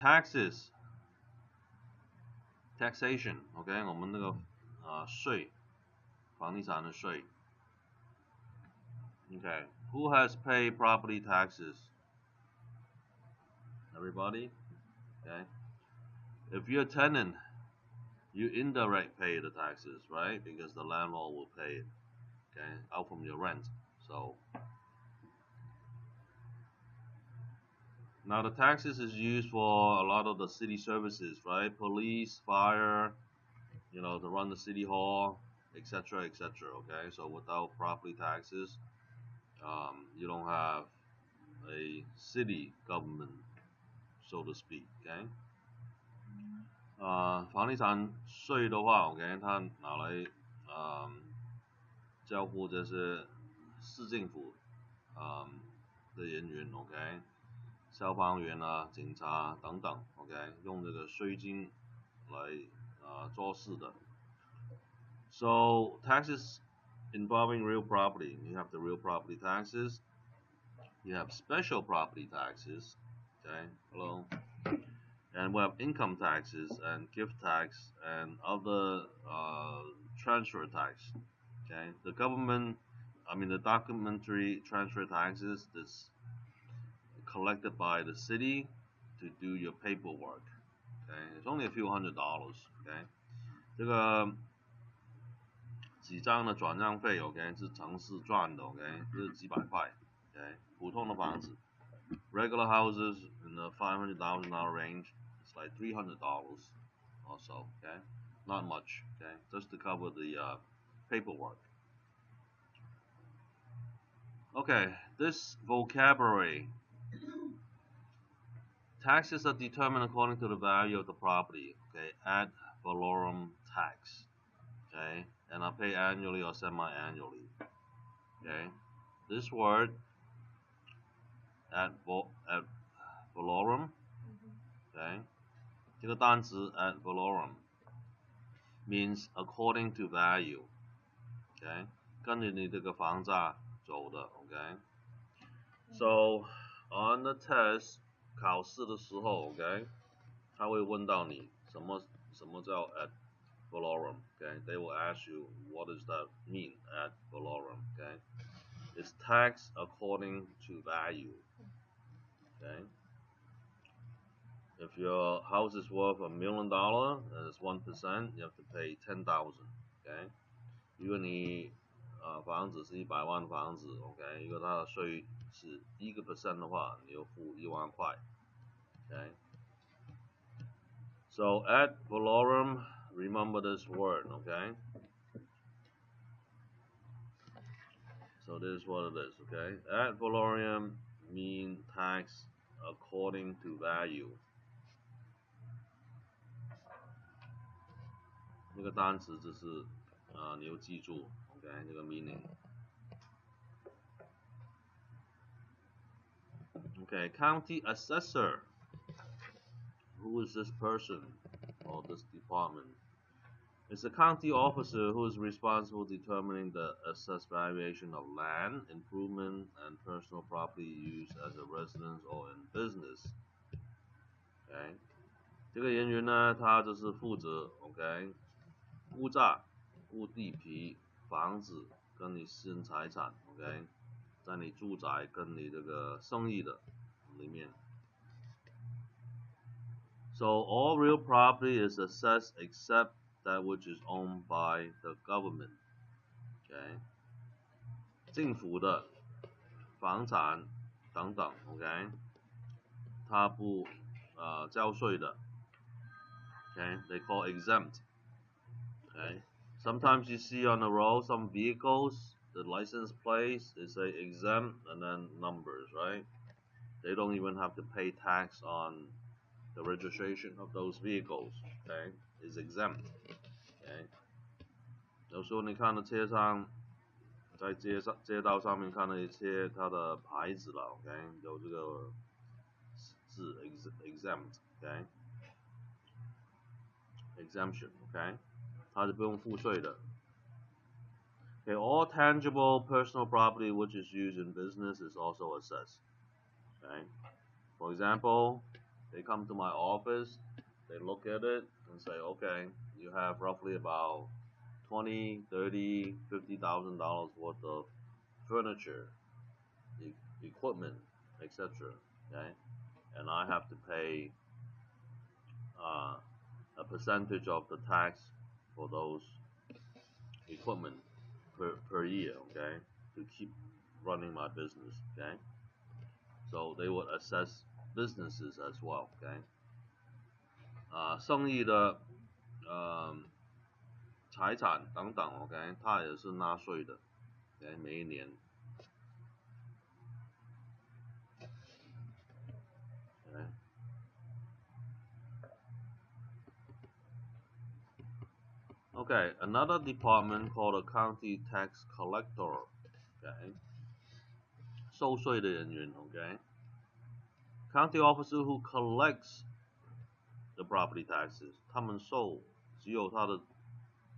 taxes taxation OK 我们那个税房地产的税 OK who has paid property taxes everybody OK if you're a tenant you indirect pay the taxes right because the landlord will pay it okay out from your rent so now the taxes is used for a lot of the city services right police fire you know to run the city hall etc okay so without property taxes you don't have a city government so to speak okay 房地产税的话 OK 它拿来交付这些市政府的人员 OK 消防员啊警察等等 OK 用这个税金来做事的 So taxes involving real property you have the real property taxes you have special property taxes okay hello and we have income taxes and gift tax and other transfer tax okay the government the documentary transfer taxes is collected by the city to do your paperwork okay it's only a few $100 okay 这个几张的转让费 OK 是城市赚的 OK 就是几百块 OK 普通的房子 regular houses in the $500,000 range it's like $300 also okay not much okay just to cover the paperwork okay this vocabulary taxes are determined according to the value of the property okay ad valorem tax okay and are paid annually or semi-annually okay this word ad valorem okay 这个单词 ad valorem means according to value okay 跟着你这个房价走的 okay so on the test 考试的时候 okay 他会问到你什么叫 ad valorem okay they will ask you what does that mean ad valorem okay it's tax according to value okay if your house is worth $1 million and it's 1% you have to pay 10,000 okay 如果你房子是100万房子 OK 如果它的税是1% 的话你要付1万块 okay so ad valorem remember this word okay so this is what it is okay ad valorem mean tax according to value 那个单词就是你要记住 OK 这个 meaning okay county assessor who is this person or this department it's a county officer who is responsible for determining the assessed valuation of land improvement and personal property used as a residence or in business okay 这个人员呢他就是负责 OK 估价估地皮房子跟你私人财产 OK 在你住宅跟你这个生意的里面 so all real property is assessed except that which is owned by the government okay 政府的房产等等 OK 它不交税的 okay they call exempt okay sometimes you see on the road some vehicles the license plates they say exempt and then numbers right they don't even have to pay tax on the registration of those vehicles okay is exempt okay 有时候你看到车上在街道上面看到一些它的牌子了 OK 有这个字 exempt okay exemption okay 它是不用付税的 okay all tangible personal property which is used in business is also assessed okay for example They come to my office, they look at it and say, okay, you have roughly about $20, $30, $50,000 worth of furniture, equipment, etc. Okay, and I have to pay a percentage of the tax for those equipment per year. Okay, to keep running my business. Okay, so they would assess businesses as well. Okay, 生意的财产等等 ，OK， 它也是纳税的 ，OK， 每一年。Okay. Okay, another department called a county tax collector. Okay, 收税的人员 ，OK， county officer who collects the property taxes， 他们只有他的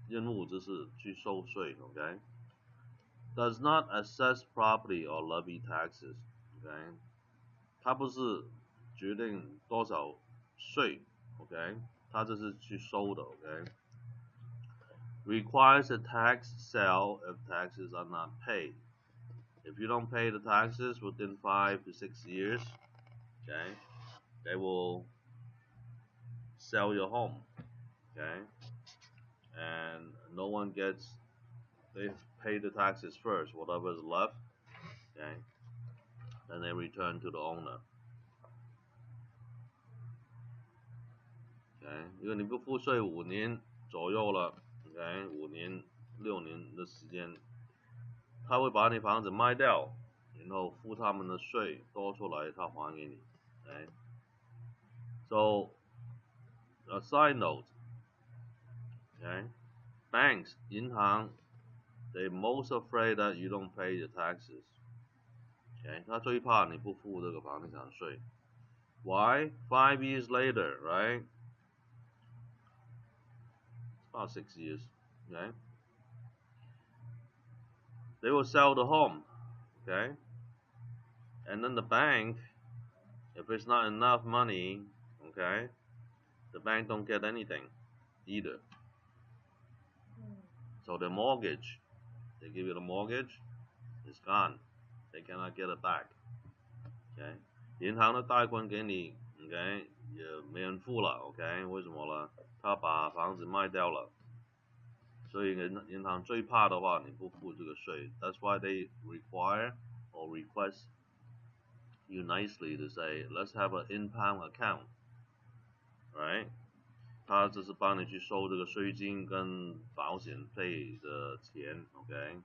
任务就是去收税 ，OK， does not assess property or levy taxes， OK， 他不是决定多少税 ，OK， 他就是去收的 ，OK。Requires a tax sale if taxes are not paid. If you don't pay the taxes within 5 to 6 years, okay, they will sell your home, okay, and no one gets, they pay the taxes first, whatever is left, okay, then they return to the owner, okay, 因为你不付税5年左右了 ，okay, 5年6年的时间，他会把你房子卖掉，然后付他们的税多出来，他还给你。Okay? So, a side note, okay? Banks, 银行 they most afraid that you don't pay your taxes. Okay? 他最怕你不付这个房地产税。Why? 5 years later, right? About 6 years. Okay? They will sell the home. Okay? And then the bank, if it's not enough money, okay, the bank don't get anything either. So the mortgage, they give you the mortgage, it's gone. They cannot get it back. Okay, 银行的贷款给你 ，OK， 也没人付了 ，OK， 为什么呢？他把房子卖掉了，所以银行最怕的话，你不付这个税。That's why they require or request you nicely to say, let's have an impound account, right? 他就是帮你去收这个税金跟保险费的钱 ，OK，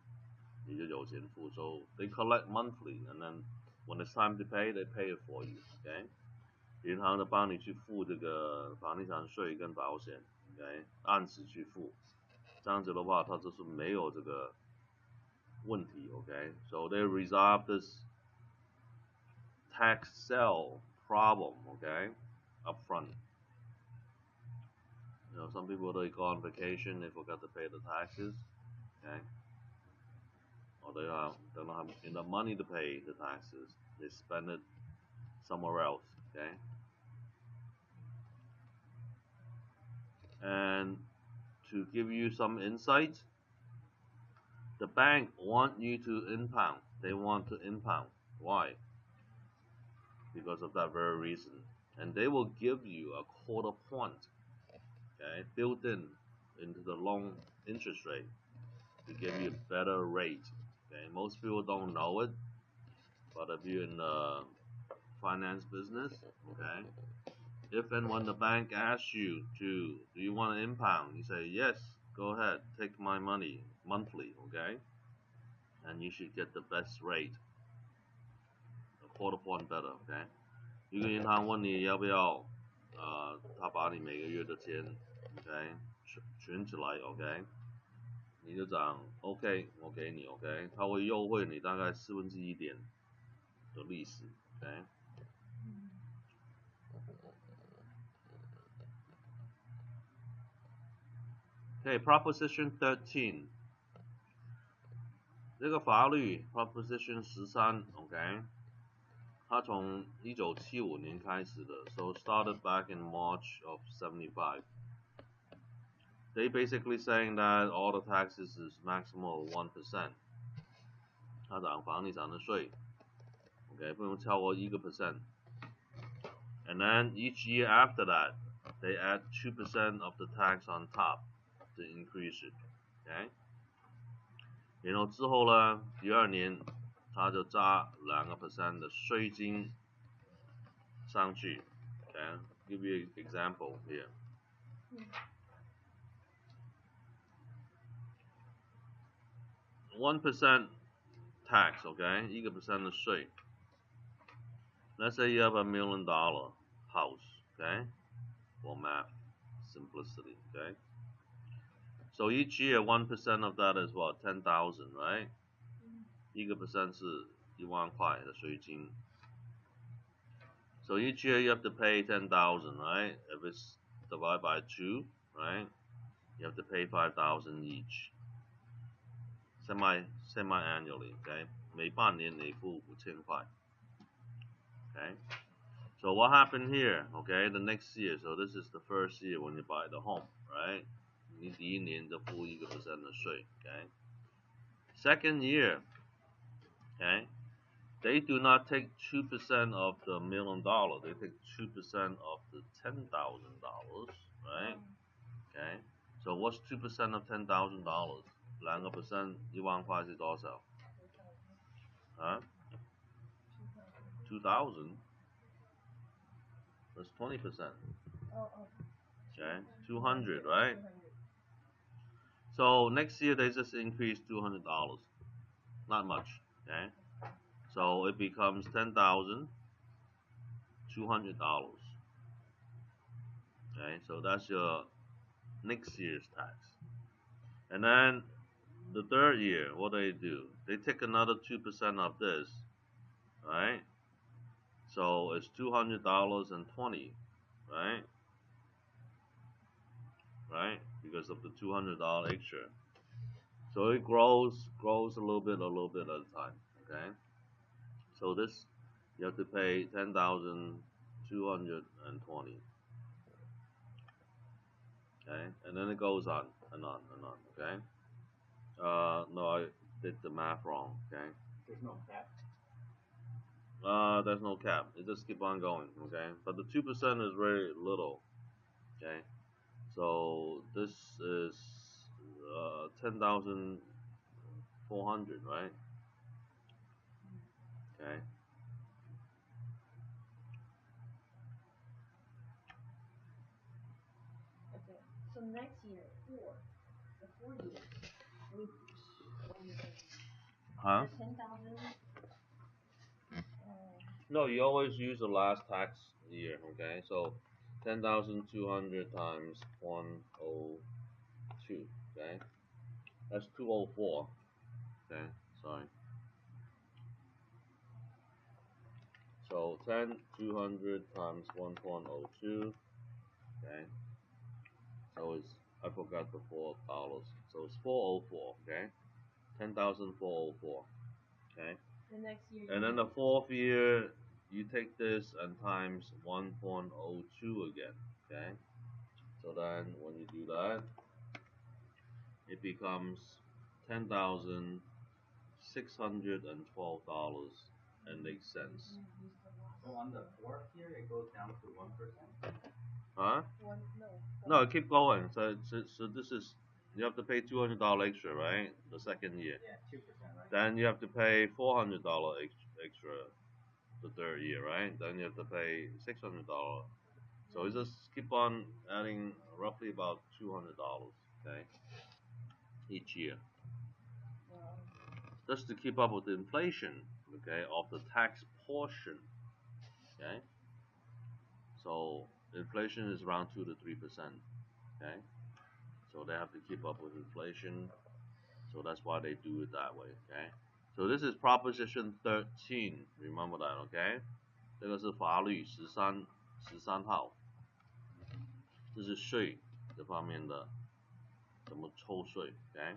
你就有钱付。So they collect monthly, and then when it's time to pay, they pay it for you, OK。银行的帮你去付这个房地产税跟保险 ，OK， 按时去付，这样子的话，它就是没有这个问题 ，OK。So they resolve this tax sale problem, OK, up front. You know, some people, they go on vacation, they forgot to pay the taxes, okay, or they don't have enough money to pay the taxes. They spend it somewhere else, okay. And to give you some insight, the bank want you to impound. They want to impound. Why? Because of that very reason. And they will give you a quarter point, okay, built into the loan interest rate to give you a better rate. Okay, most people don't know it, but if you're in the finance business, okay, if and when the bank asks you do you want to impound, you say yes, go ahead, take my money monthly, okay, and you should get the best rate, a quarter point better, okay. 一个银行问你要不要，他把你每个月的钱 ，OK， 存起来 ，OK， 你就讲 OK， 我给你 OK， 他会优惠你大概1/4点的利息 ，OK。Okay, Proposition 13. 这个法律 Proposition 13 ，OK，它从1975年开始的 ，so started back in March of 75. They basically saying that all the taxes is maximum 1%. 它涨房地产的税 ，OK 不能超过1%。And then each year after that, they add 2% of the tax on top to increase it. OK， 然后之后呢，第2年它就加2% 的税金上去。Okay, give you an example here. 1% tax, okay, 1% 的税。Let's say you have $1 million house, okay, for math simplicity, okay. So each year 1% of that is what 10,000, right? 1% 是1万块的税金。So each year you have to pay 10,000, right? If it's divided by 2, right? You have to pay 5,000 each. Semi-annually, okay? 每半年你付5000块. Okay? So what happened here, okay? The next year, so this is the first year when you buy the home, right? 你第一年就付1% 的税, okay? Second year, okay? They do not take 2% of the $1 million. They take 2% of the $10,000, right? Okay. So what's 2% of $10,000? 2% 1万块是多少？啊 ？2,000. That's 20%. Okay. 200, right? So next year they just increase $200. Not much. Okay. So it becomes $10,200. Okay. So that's your next year's tax. And then the third year, what do? They take another 2% of this, right? So it's $200.20, right? Right? Because of the $200 extra. So it grows a little bit at a time, okay? So this, you have to pay $10,220. Okay? And then it goes on and on and on, okay? No, I did the math wrong, okay? There's no cap. There's no cap. It just keep on going, okay? But the 2% is very little, okay? So this is 10,400, right? Okay. Okay. So next year, the 4 years, what do you think? Huh? 10,000. No, you always use the last tax year, okay? So 10,200 times 102, okay? That's 204, okay? Sorry. So 10,200 times 1.02, okay? So it's, I forgot the $4. So it's 404, okay? 10,404, okay? The next year. And then the 4th year, you take this and times 1.02 again, okay? So then when you do that, it becomes $10,612.08. So on the 4th year, it goes down to 1%. Huh? No, keep going. So this is, you have to pay $200 extra, right? The second year. Yeah, 2%, right? Then you have to pay $400 extra the third year, right? Then you have to pay $600. So it just keep on adding roughly about $200, okay, each year. Wow. Just to keep up with the inflation, okay, of the tax portion, okay. So inflation is around 2 to 3%, okay. So they have to keep up with inflation. So that's why they do it that way, okay. So this is Proposition 13. Remember that, okay? 这个是法律13号，这是税这方面的怎么抽税 ，okay?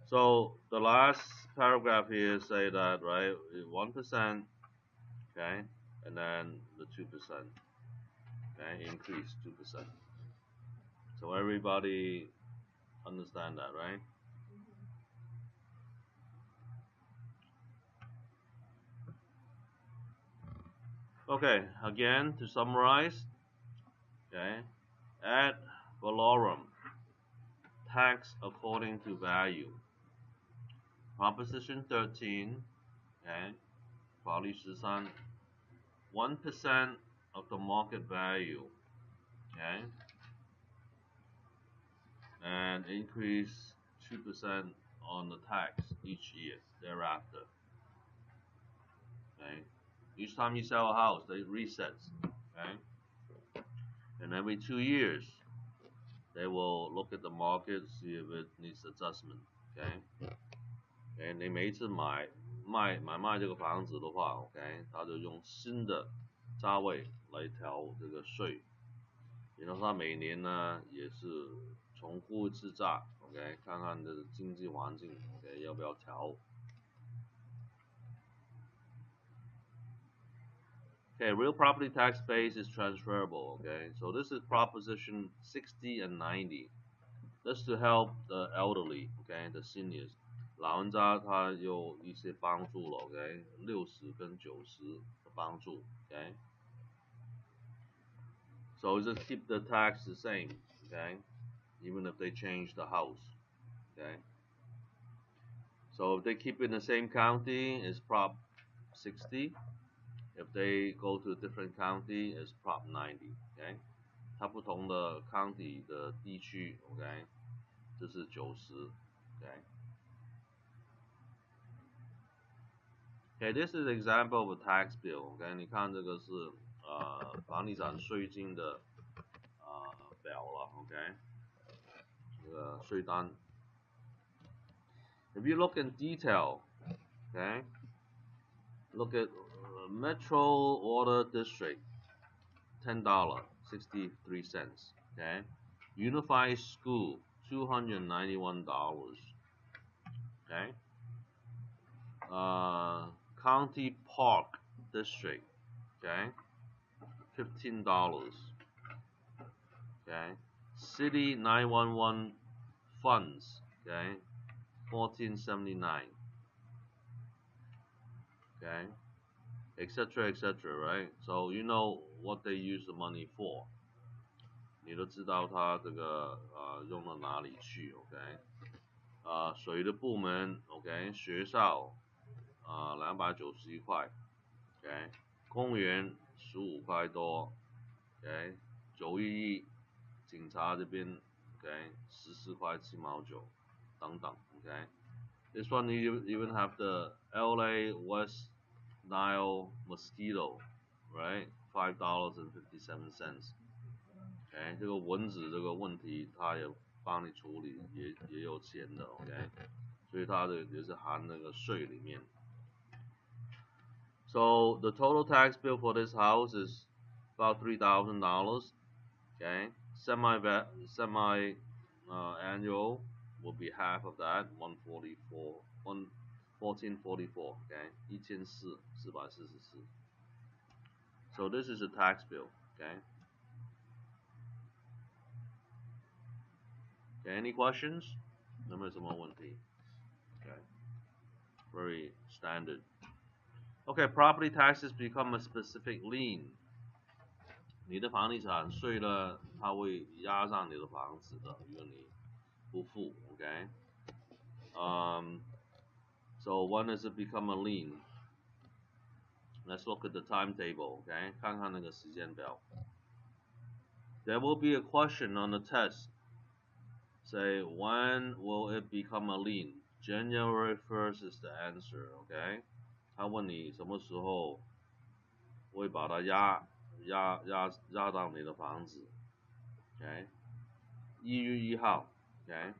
So the last paragraph here say that, right, 1% okay, and then the 2%, okay, increase 2%. So everybody understand that, right? Okay, again to summarize, okay, ad valorem, tax according to value. Proposition 13, okay, 法律13, 1% of the market value, okay, and increase 2% on the tax each year thereafter. Okay, each time you sell a house, it resets. Okay, and every 2 years, they will look at the market, see if it needs adjustment. Okay, and 你每一次买卖这个房子的话 ，OK， 他就用新的价位来调这个税。然后他每年呢也是重复一次价 ，OK， 看看这个经济环境 ，OK 要不要调。Okay, real property tax base is transferable. Okay, so this is proposition 60 and 90. This to help the elderly. Okay, the seniors. 老人家他有一些帮助了 ，OK， 60跟90的帮助 ，OK。So just keep the tax the same, okay, even if they change the house, okay. So if they keep it in the same county, it's Prop 60. If they go to a different county, it's Prop 90, okay. 它不同的 county 的地区 ，OK， 这是90 ，OK。Okay, this is an example of a tax bill. OK， 你看这个是房地产税金的表了。OK， 这个税单。If you look in detail, okay, look at Metro Water District, $10.63. Okay, Unified School, $291. Okay, County Park District, okay, $15. Okay, City 911 Funds, okay, $14.79. Okay, etc. etc. Right? So you know what they use the money for. 你都知道它这个用到哪里去 ，OK？ 水的部门 ，OK？ 学校291块 ，OK？ 公园15块多 ，OK？ 911警察这边 ，OK？ 14块7毛9等等 ，OK？This one you even have the LA West Nile mosquito, right? $5.57. OK， 这个蚊子这个问题，它也帮你处理，也有钱的 ，OK， 所以它的也是含那个税里面。So the total tax bill for this house is about $3,000. Okay, semi annual will be half of that, 1444. Okay, 1444. So this is a tax bill. Okay. Okay, any questions? 有没有什么问题? Okay. Very standard. Okay, property taxes become a specific lien. 你的房地产税呢，它会压上你的房子的，如果你不付 ，OK？ So when does it become a lien? Let's look at the timetable, OK？ 看看那个时间表。There will be a question on the test. Say, when will it become a lien? January 1st is the answer, OK？ 他问你什么时候会把它压到你的房子 ，OK？ 1月1号 ，OK？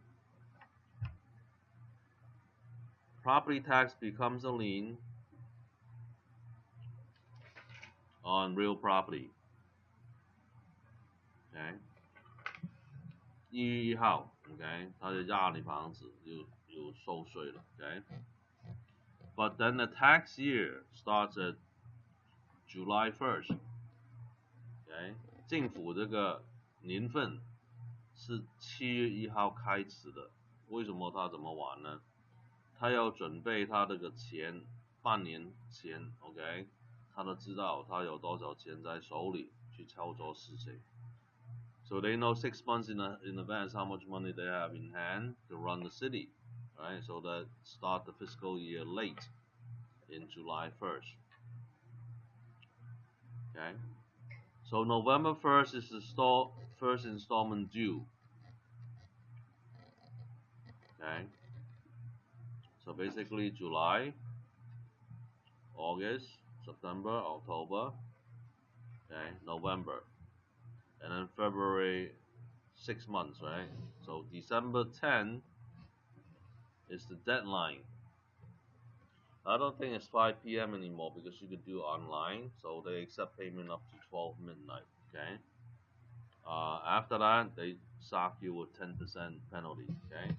Property tax becomes a lien on real property. OK， 1月1号 ，OK， 他就压你房子，有收税了 ，OK。But then the tax year starts at July 1st。OK， 政府这个年份是7月1号开始的。为什么他怎么玩呢？他要准备他这个钱，半年前 ，OK， 他都知道他有多少钱在手里去操作事情。So they know 6 months in advance how much money they have in hand to run the city, right? So that start the fiscal year late in July 1st. Okay. So November 1st is the first installment due. Okay. So basically July, August, September, October, okay, November, and then February, 6 months, right? So December 10 is the deadline. I don't think it's 5 p.m. anymore because you could do online, so they accept payment up to 12 midnight, okay? After that, they sock you with 10% penalty, okay?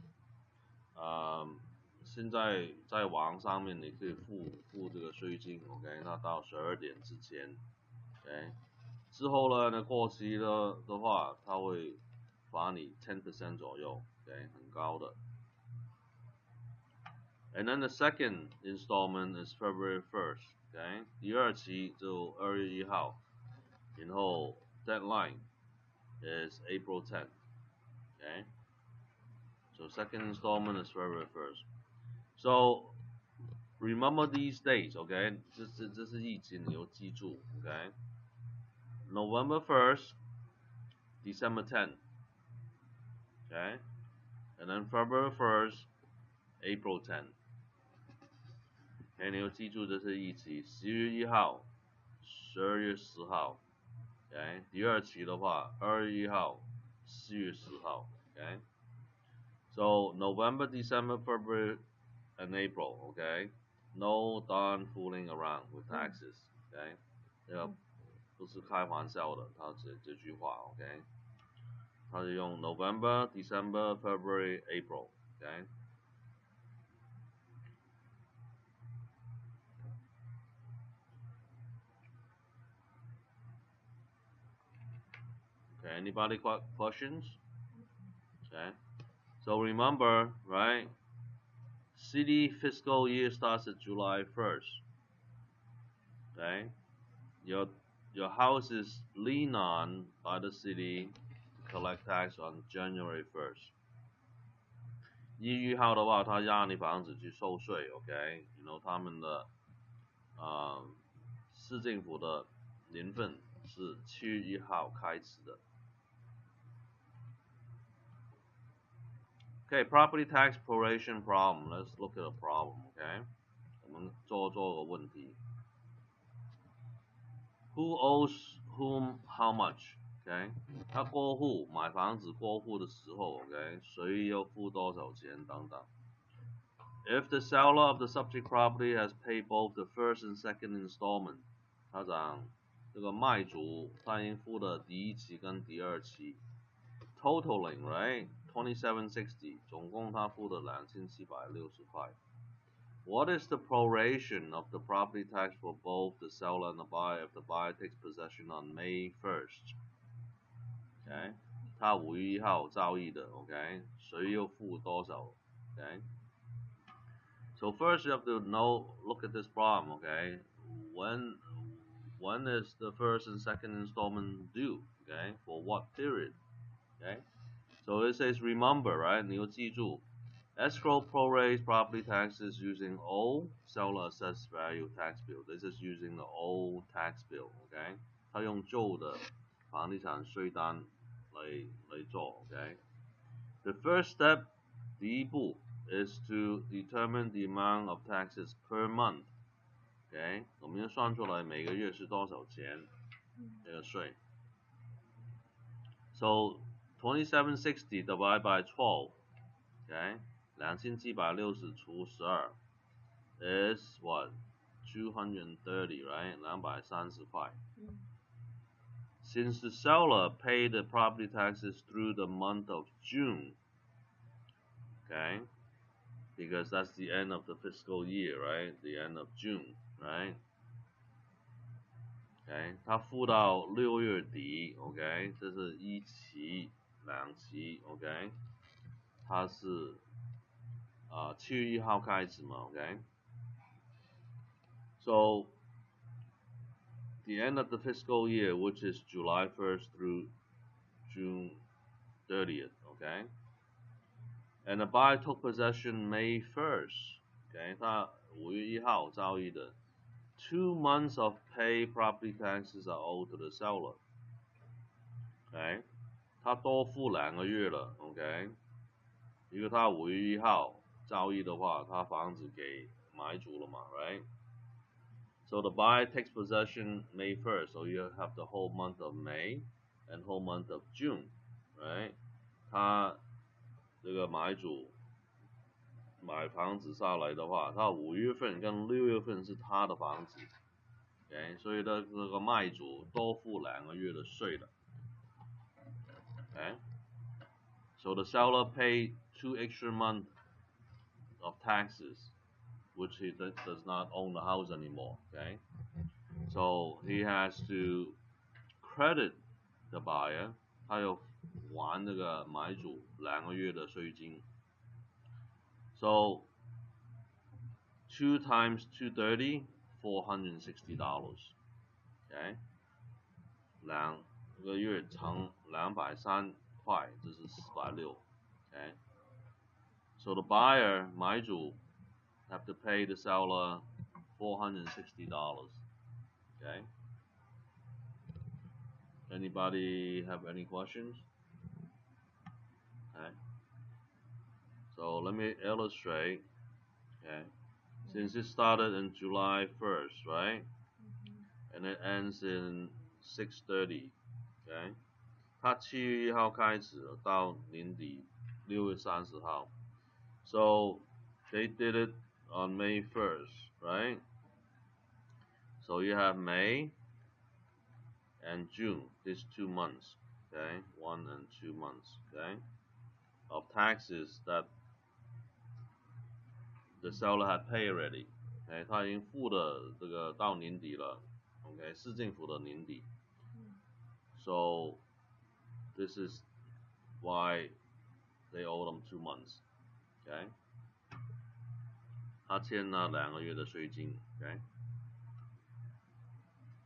现在在网上面你可以付这个税金 ，OK？ 那到12点之前 ，OK？ 之后呢，过期了的话，它会罚你 10% 左右 ，OK？ 很高的。And then the second installment is February 1st, OK？ 第二期就2月1号，然后 deadline is April 10th, OK？ So second installment is February 1st. So remember these dates, OK？ 这是日期，你要记住 ，OK？ November 1st, December 10th, OK？ And then February 1st, April 10th. 你要记住这些日期，10月1号、12月10号 ，OK？ 第二期的话，2月1号、4月10号 ，OK？ So November, December, February, and April, OK? No darn fooling around with taxes, OK? 这个不是开玩笑的，他这句话 ，OK？ 他是用 November, December, February, April, OK？ Okay, anybody got questions? Okay, so remember, right? City fiscal year starts at July 1st. Okay, your house is lien on by the city to collect tax on January 1st. 1月1号的话，他押你房子去收税 ，OK？ You know 他们的市政府的年份是7月1号开始的。Okay, property tax proration problem. Let's look at a problem, okay? 我们做个问题。Who owes whom how much? Okay? 他过户买房子过户的时候 ，OK？ 谁要付多少钱等等。If the seller of the subject property has paid both the first and second installment， 他讲这个卖主他已经付了第一期跟第二期。Totaling, right? 2760， 总共他付了2760块。What is the proration of the property tax for both the seller and the buyer if the buyer takes possession on May 1st? Okay? 他5月1号交易的 ，OK？ 谁要付多少 ？OK? So first you have to look at this problem, okay? When is the first and second installment due? Okay? For what period? Okay? So it says remember, right? 你要记住 escrow prorates property taxes using old seller assessed value tax bill. This is using the old tax bill, okay? 它用旧的房地产税单来做 okay? The first step, 第一步 is to determine the amount of taxes per month, okay? 我们要算出来每个月是多少钱这个税。So 2760 divided by 12, okay? 2760除12 is what? 230, right? 230块。Since the seller paid the property taxes through the month of June, okay? Because that's the end of the fiscal year, right? The end of June, right? OK， 他付到6月底 ，OK， 这是1期、2期 ，OK， 它是7月1号开始嘛 ，OK，so the end of the fiscal year, which is July 1st through June 30th, okay, and the buyer took possession May 1st, okay, 他5月1号交易的。2 months of paid property taxes are owed to the seller. OK， 他多付2个月了 ，OK， 因为他5月1号交易的话，他房子给买主了嘛 ，right？ So the buyer takes possession May 1st, so you have the whole month of May and whole month of June, right？ 他这个买主买房子上来的话，他5月份跟6月份是他的房子。Okay, 所以呢，这个卖主多付2个月的税的。Okay, so the seller paid 2 extra months of taxes, which he does not own the house anymore. Okay, so he has to credit the buyer， 他要还这个买主2个月的税金。So 2 times 230, $460. Okay. 2个月乘230块，这是460。Okay, so the buyer 买主 have to pay the seller $460. Okay, anybody have any questions? Okay, so let me illustrate. Okay, since it started in July 1st, right? And it ends in 6/30. Okay. 它7月1号开始到年底6月30号。So they did it on May 1st, right? So you have May and June, these 2 months, okay? 1 and 2 months, okay? Of taxes that the seller had paid already. Okay, 他已经付了这个到年底了 ，OK， 市政府的年底。So this is why they owe them 2 months, okay? 他欠了2个月的税金 ，okay?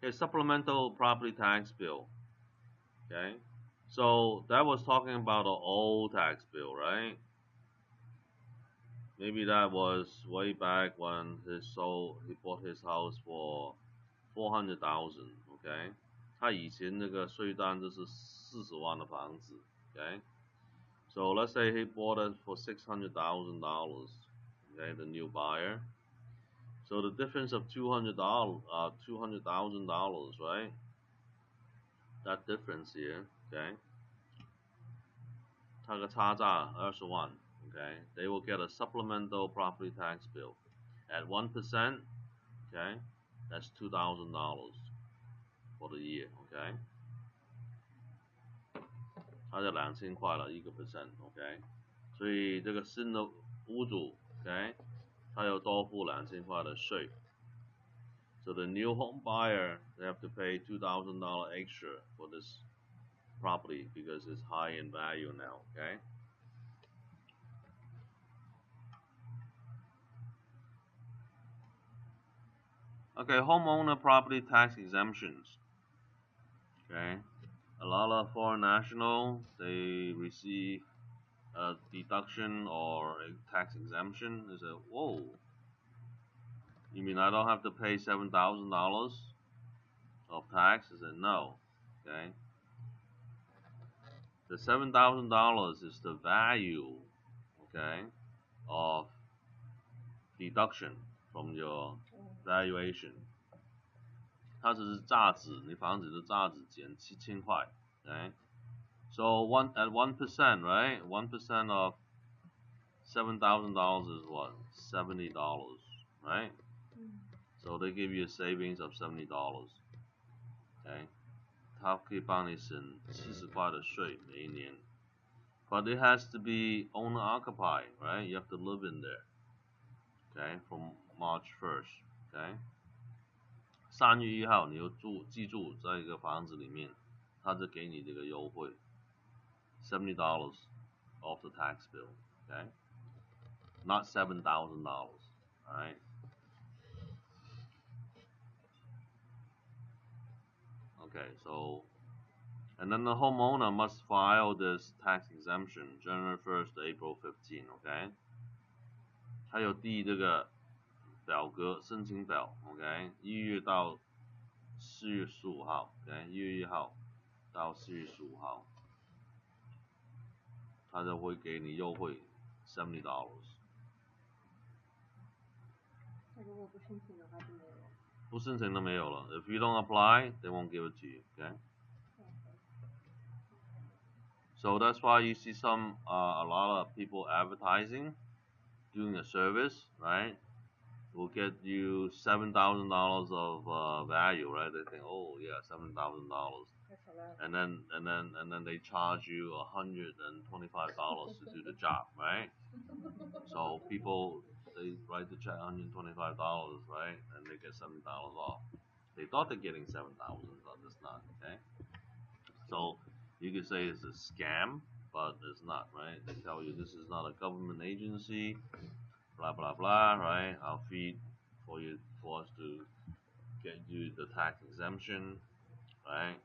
Okay, supplemental property tax bill, okay? So that was talking about an old tax bill, right? Maybe that was way back when he bought his house for 400,000, okay? 他以前那个税单就是40万的房子 ，okay? So let's say he bought it for $600,000, okay? The new buyer. So the difference of $200,000, right? That difference here, okay? 它个差价20万 ，okay? They will get a supplemental property tax bill at 1%, okay? That's $2,000 for the year, okay? 它就2000块了1%, okay? 所以这个新的屋主 ，okay? 他要多付2000块的税。So the new home buyer, they have to pay $2,000 extra for this property because it's high in value now, okay? Okay, homeowner property tax exemptions. Okay, a lot of foreign national, they receive a deduction or a tax exemption. They say, whoa, you mean I don't have to pay $7,000 of tax? I said, no, okay. The $7,000 is the value, okay, of deduction from your valuation. 它只是价值，你房子的价值减7000块 ，okay? So at 1%, right? 1% of $7,000 is what? $70, right? So they give you a savings of $70, okay? 它可以帮你省70块的税每一年。But it has to be owner occupied, right? You have to live in there, okay? From March 1st, okay? 3月1号你就记住在一个房子里面，他就给你这个优惠，$70 off the tax bill, okay? Not $7,000, all right? Okay, so, and then the homeowner must file this tax exemption January 1st to April 15, okay? 还有递这个表格申请表 ，OK， 1月到4月15号 ，OK， 1月1号到4月15号，他就会给你优惠$70。那如果不申请的话就没有了。不申请都没有了。If you don't apply, they won't give it to you. Okay. So that's why you see a lot of people advertising, doing a service, right? Will get you $7,000 of value, right? They think, oh yeah, $7,000, and then they charge you $125 to do the job, right? So people, they write the check $125, right? And they get $7,000 off. They thought they're getting $7,000, but it's not, okay? So you could say it's a scam, but it's not, right? They tell you this is not a government agency, blah blah blah, right? Our fee for us to get you the tax exemption, right?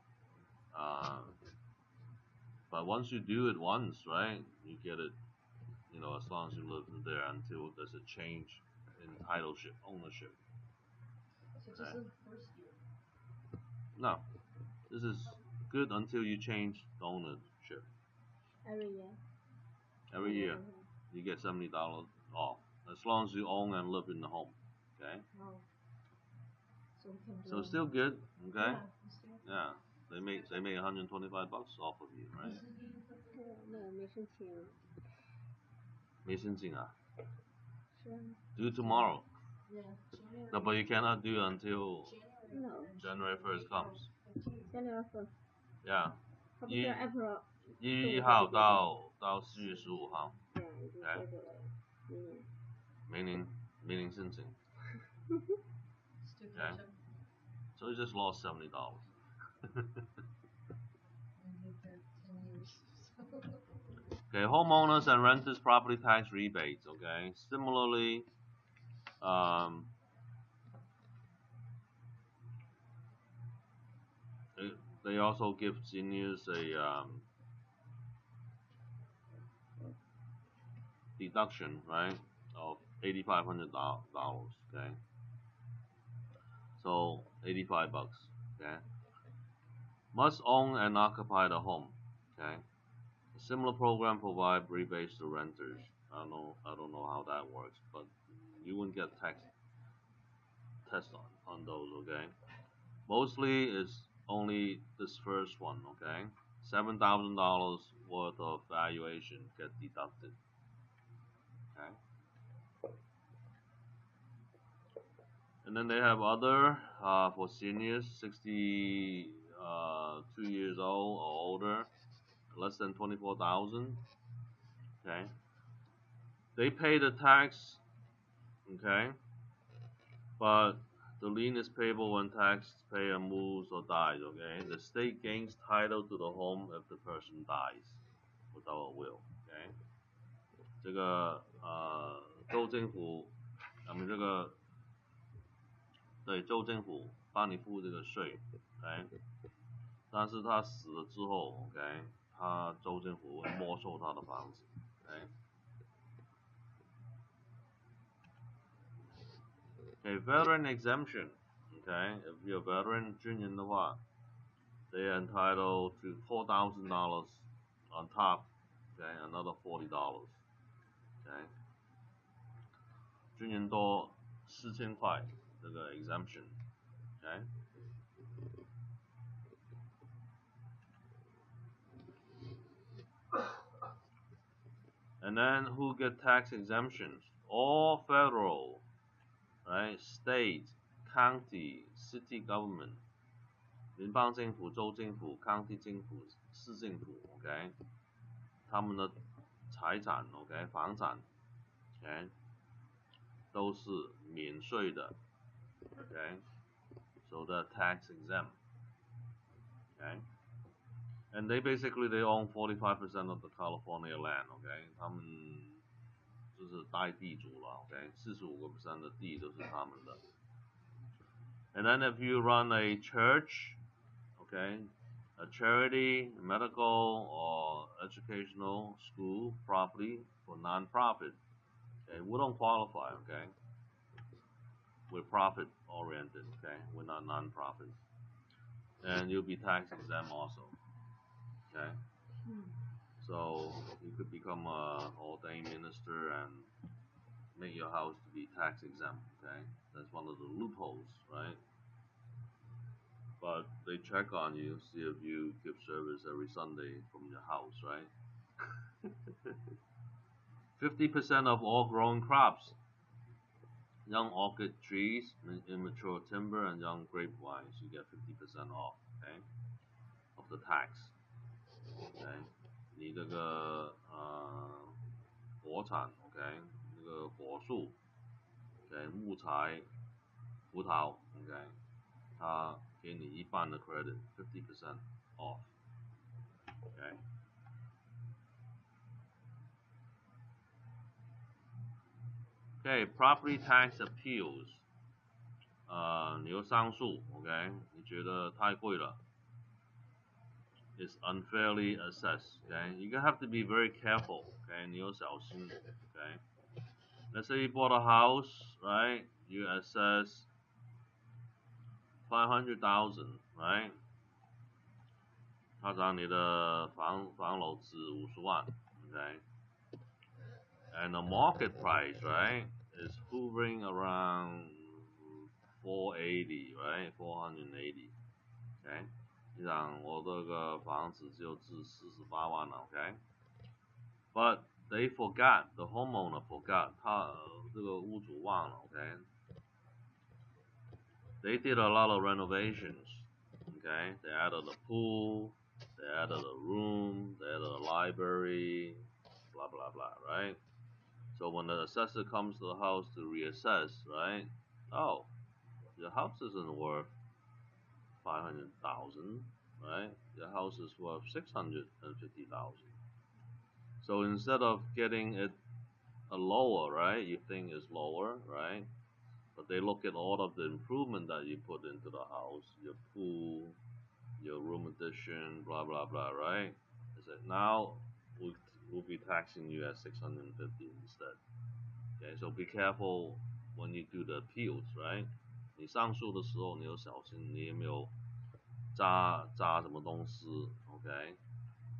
But once you do it once, right, you get it, you know, as long as you live there until there's a change in ownership. So this is first year. No, this is good until you change the ownership. Every year. Every year, you get $70 off as long as you own and live in the home. Okay. Oh. So we can do. So still good. Okay. Yeah. Yeah. They make $125 off of you, right? No, 没申请。没申请啊？是啊。Do tomorrow. Yeah. No, but you cannot do until No. January 1st comes. January 1st. Yeah. 它不是 April 1月1号到4月15号。对，已经接着了。没领申请。Okay. So you just lost $70. Okay, homeowners and renters property tax rebates. Okay, similarly, they also give seniors a deduction, right, of $8,500. Okay, so $85. Okay, must own and occupy the home. Okay, a similar program provide rebates to renters. I don't know how that works, but you wouldn't get test on those. Okay, mostly it's only this first one. Okay, $7,000 worth of valuation get deducted. Okay. And then they have other for seniors 62 years old or older, less than 24,000. Okay. They pay the tax, okay, but the lien is payable when taxpayer moves or dies. Okay. The state gains title to the home if the person dies without a will. Okay. 这个州政府，这个对州政府帮你付这个税 ，OK， 但是他死了之后 ，OK， 他州政府会没收他的房子 ，OK。Okay, veteran exemption, okay, if you're a veteran 军人的话 they are entitled to $4,000 on top, okay, another $40, okay. 军人多4000块这个 exemption, okay. And then who get tax exemptions? All federal, right, state, county, city government, 联邦政府、州政府、county 政府、市政府 ，OK， 他们的财产 ，OK， 房产 ，OK， 都是免税的 ，OK， so so they're tax exempt. Okay, and they basically they own 45% of the California land. Okay， 他们就是大地主了。OK，45% 的地都是他们的。And then if you run a church, okay, a charity, medical, or educational school property for non-profit, okay, we don't qualify. Okay, we're profit oriented. Okay, we're not non-profit, and you'll be tax exempt also. Okay, so you could become a ordained minister and make your house to be tax exempt. Okay, that's one of the loopholes, right? But they check on you, see if you give service every Sunday from your house, right? 50% of all growing crops, young orchid trees, immature timber, and young grapevines, you get 50% off, okay, of the tax. Okay, 你这个果产 ，OK， 那个果树 ，OK， 木材、葡萄 ，OK， 它给你一半的 credit， 50% off， OK。Okay, property tax appeals， 你有上诉 ，OK， 你觉得太贵了 ，is unfairly assessed， OK， you have to be very careful， OK， 你有小心 ，OK。Let's say you bought a house, right? You assess 500,000, right? 他讲你的房楼值50万 ，OK。And the market price, right, is hovering around 480, right? 480, okay? 你想我这个房子就值48万了 ，OK? But they forgot, the homeowner forgot, 这个屋主忘了 ，OK? They did a lot of renovations, okay? They added a pool, they added a room, they added a library, blah blah blah, right? So when the assessor comes to the house to reassess, right? Oh, your house isn't worth 500,000, right? Your house is worth 650,000. So instead of getting it a lower, right? You think it's lower, right? But they look at all of the improvement that you put into the house, your pool, your room addition, blah blah blah, right? They said now we'll be taxing you at 650 instead. Okay, so be careful when you do the appeals, right? 你上诉的时候，你有小心，你有没有扎什么东西 ？OK，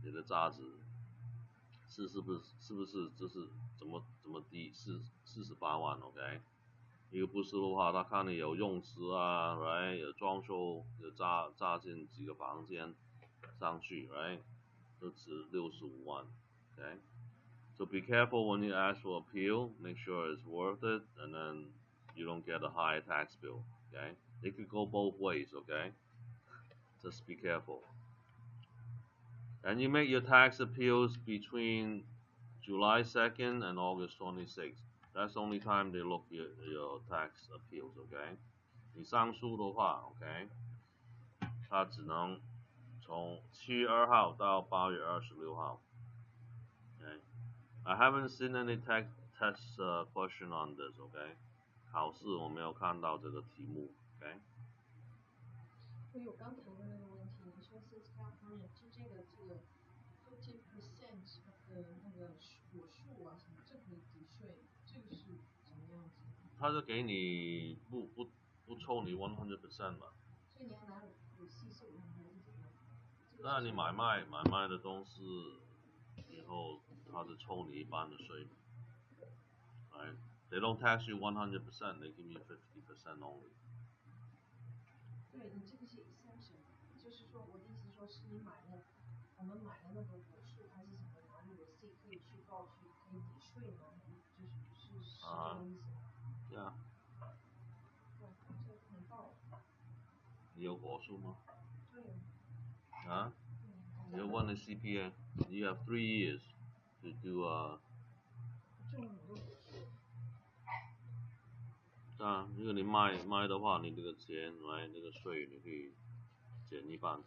你的渣子是不是就是怎么低48万 ？OK， 一个不是的话，他看你有用词啊 ，right？ 有装修，有扎进几个房间上去 ，right？ 都值65万 ，OK。So be careful when you ask for appeal. Make sure it's worth it, and then you don't get a high tax bill. Okay? It could go both ways. Okay? Just be careful. And you make your tax appeals between July 2nd and August 26th. That's the only time they look at your tax appeals. Okay? 你上诉的话 ，OK， 它只能从7月2号到8月26号。Okay? I haven't seen any test question on this, OK？ 考试我没有看到这个题目 ，OK？ 所以我刚才的那个问题，你说是 California 就这个 15% 的那个果树啊什么，这可以抵税，这个是什么样子？他就给你不抽你100% 嘛。所以你要拿receipt是500还是怎么样？那你买卖的东西以后，他是抽你一半的税。Right? They don't tax you 100%. They give you 50% only. 对，你这个是 exemption， 就是说我的意思说是你我们买了那个果树还是什么，拿着 receipt 可以去报去可以抵税吗？就是这个意思吗？对啊。对，这个很到。你有果树吗？对。啊？你要问你 CPA. You have 3 years to do 种了很多果树。啊，如果你卖的话，你这个钱来那个税你可以减一半。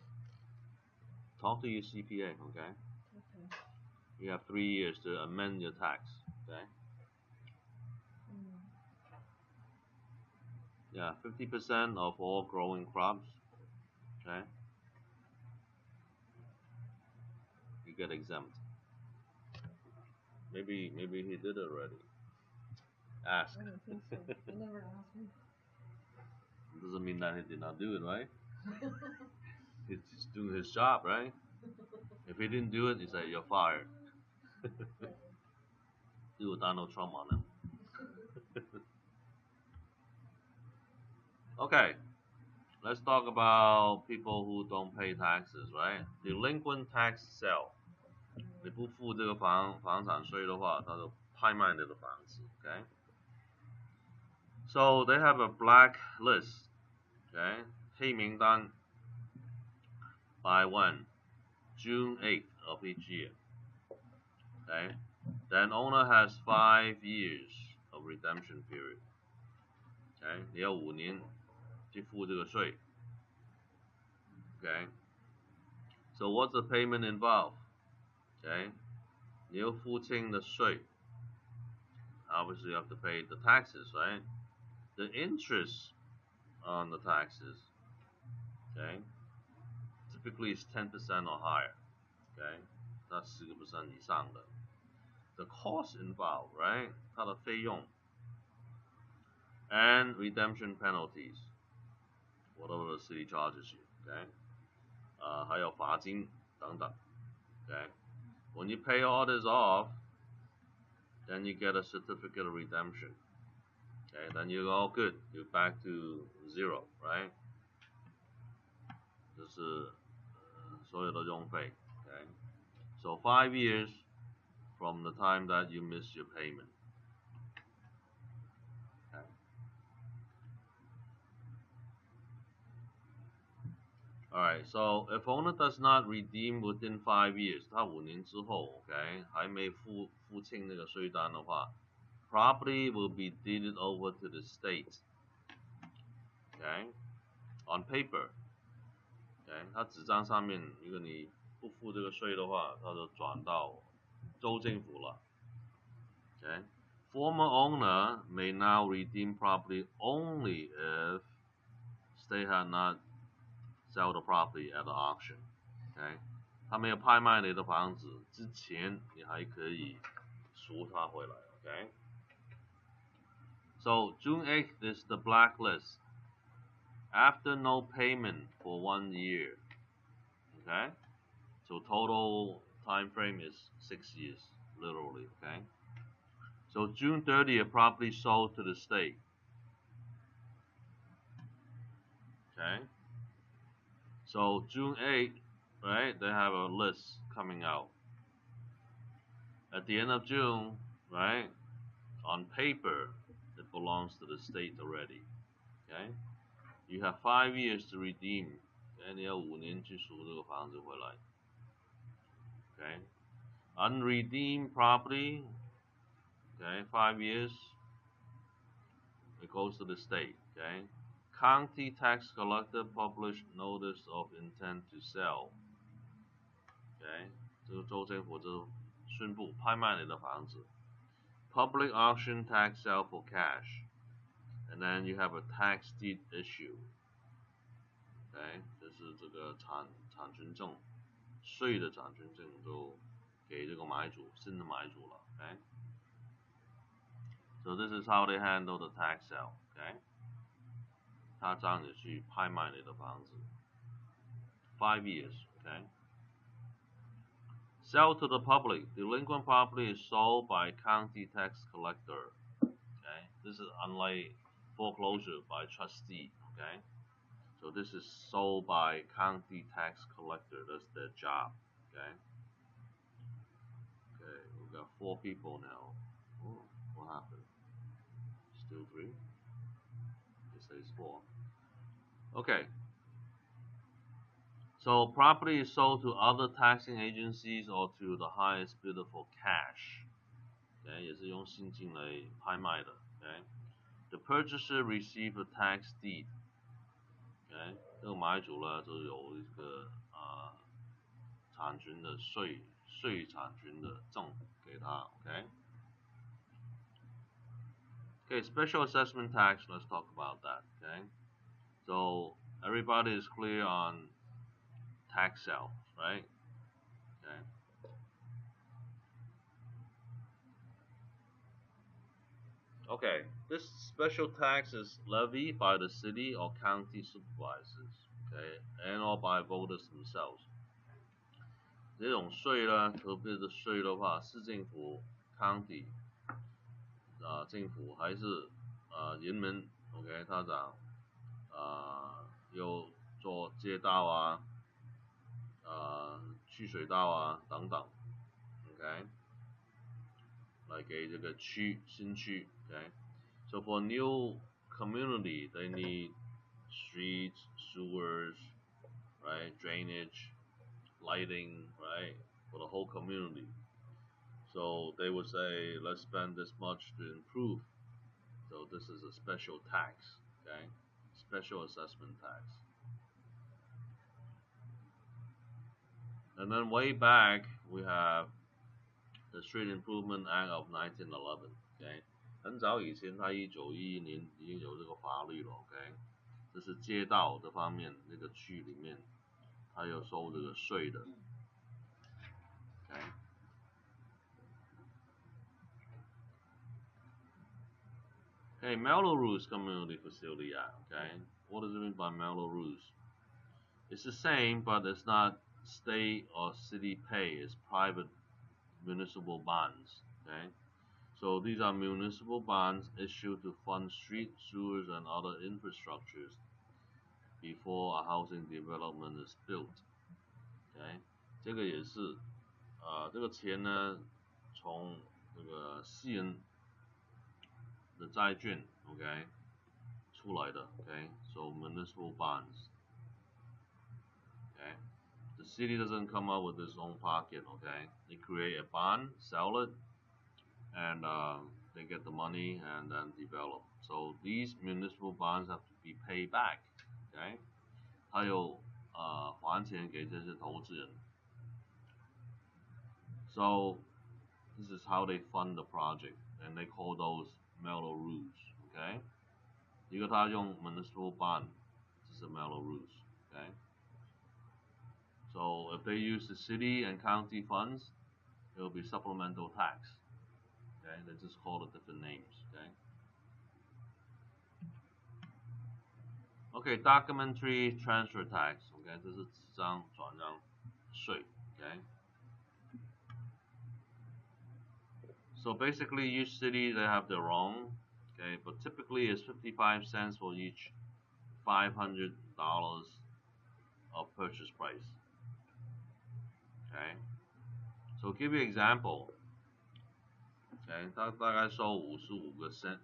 Talk to your CPA, okay? Okay. You have 3 years to amend your tax, okay? Yeah, 50% of all growing crops, okay? You get exempt. Maybe he did it already. Ask. I don't think so. He never asked me. Doesn't mean that he did not do it, right? He's just doing his job, right? If he didn't do it, he said you're fired. Do a Donald Trump on him. Okay, let's talk about people who don't pay taxes, right? Delinquent tax sale. 你不付这个房产税的话，他就拍卖你的房子 ，okay? So they have a black list, okay? 黑名单 by when? June 8th of each year. Okay? Then owner has 5 years of redemption period. Okay? 你要5年去付这个税。Okay? So what's the payment involved? Okay? 你要付清的税。Obviously you have to pay the taxes, right? The interest on the taxes, okay? Typically it's 10% or higher. Okay? 那10% 以上的。The cost involved, right? 它的费用 and redemption penalties, whatever the city charges you, okay? 还有罚金等等 okay? When you pay all this off, then you get a certificate of redemption. Okay, then you're all good. You're back to 0, right? 这是所有的用费 okay? So 5 years from the time that you miss your payment. Okay? Alright, so if owner does not redeem within 5 years, 他5年之后 okay, 还没付清那个税单的话 property will be deeded over to the state. Okay? On paper. Okay? 它纸张上面如果你不付这个税的话，它就转到州政府了。Okay? Former owner may now redeem property only if state had not sell the property at the auction. Okay? 他没有拍卖你的房子之前，你还可以赎它回来。Okay? So June 8th is the blacklist. After no payment for 1 year. Okay? So total time frame is 6 years, literally. Okay? So June 30th, property sold to the state. Okay? So June 8th, right, they have a list coming out. At the end of June, right, on paper, it belongs to the state already. Okay? You have 5 years to redeem. Okay? 你要5年去赎这个房子回来。Okay? Unredeemed property, okay, 5 years, it goes to the state. Okay? County tax collector published notice of intent to sell. Okay? 这个州政府就宣布拍卖你的房子。Public auction tax sale for cash. And then you have a tax deed issue. Okay? 就是这个产权证，税的产权证都给这个买主，新的买主了。Okay? So this is how they handle the tax sale. Okay? 他这样子去拍卖你的房子。5 years. Okay? Sell to the public. Delinquent property is sold by county tax collector. Okay? This is unlike foreclosure by trustee. Okay? So this is sold by county tax collector. That's their job. Okay? Okay, we've got 4 people now. Oh, what happened? Still 3? It says 4. Okay. So property is sold to other taxing agencies or to the highest bidder for cash. Okay, 也是用现金来拍卖的。Okay. The purchaser receive a tax deed. OK， 这个买主呢就有一个产权的税产权的证给他。OK。Okay, special assessment tax. Let's talk about that. Okay. So everybody is clear on tax sales, right? Okay. Okay, this special tax is levied by the city or county supervisors, okay, and or by voters themselves. 这种税呢，特别的税的话，市政府、county 政府还是人民 ，OK， 他讲有做街道啊、去水道啊等等 ，OK， 来给这个新区 ，OK。So for new community, they need streets, sewers, right, drainage, lighting, right, for the whole community. So they would say, let's spend this much to improve. So this is a special tax, okay, special assessment tax. And then way back, we have the Street Improvement Act of 1911, okay. 很早以前，它1911年已经有这个法律了 ，OK， 这是街道的方面那个区里面，它有收这个税的 ，OK。Okay, Mello Roos Community Facility Act, okay. What does it mean by Mello Roos? It's the same, but it's not state or city pay, it's private municipal bonds, okay. So these are municipal bonds issued to fund street, sewers, and other infrastructures before a housing development is built. OK， 这个也是这个钱呢，从这个私人的债券 OK 出来的 OK，so municipal bonds OK。The city doesn't come up with its own pocket, okay? They create a bond, sell it, and they get the money and then develop. So these municipal bonds have to be paid back, okay? 它有还钱给这些投资人。So this is how they fund the project, and they call those Mello Roos, okay? 一个他用 municipal bond， 这是 Mello Roos, okay? So if they use the city and county funds, it will be supplemental tax. Okay, they just call it different names. Okay. Okay, documentary transfer tax. Okay, 这是纸张转让税。Okay. So basically, each city they have their own. Okay, but typically it's 55 cents for each $500 of purchase price. Okay. So give you an example. Okay， 大概收55个 cents，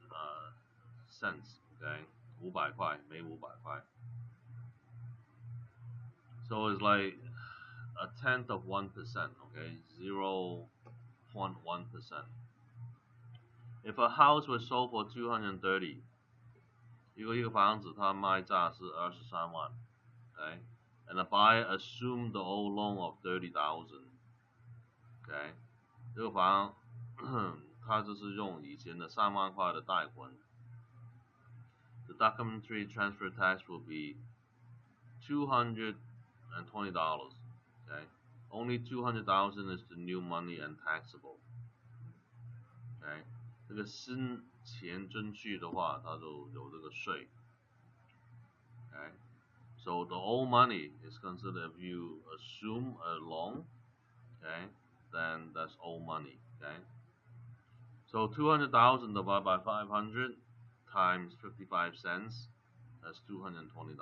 OK， 500块，每500块。So it's like a tenth of 1%, okay, 0.1%. If a house was sold for 230, 一个房子它卖价是23万 ，okay, and the buyer assumed the old loan of 30,000, okay， 这个房他就是用以前的3万块的贷款。The documentary transfer tax will be $220. Okay, only 200,000 is the new money and taxable. Okay, 这个新钱进去的话，它就有这个税。Okay, so the old money is considered if you assume a loan. Okay, then that's old money. Okay. So 200,000 divided by 500 times 55 cents, that's $220.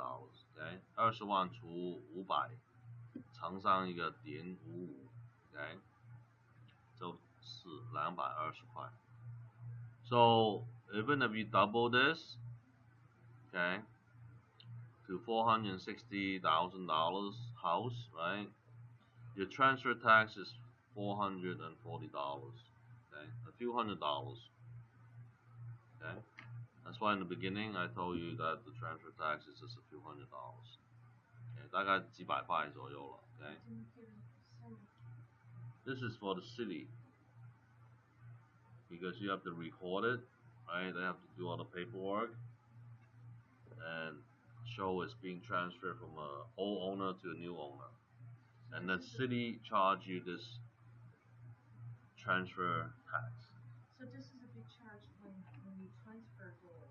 Okay, 20万除500，乘上一个0.55 ，okay， 就是220块。So even if you double this, okay, to $460,000 house, right? Your transfer tax is $440. Okay, a few $100. Okay. That's why in the beginning I told you that the transfer tax is just a few $100. Okay, 大概几百块左右了。Okay. This is for the city because you have to record it, right? They have to do all the paperwork and show it's being transferred from a old owner to a new owner, and the city charge you this transfer tax. So this is a big charge when you transfer the,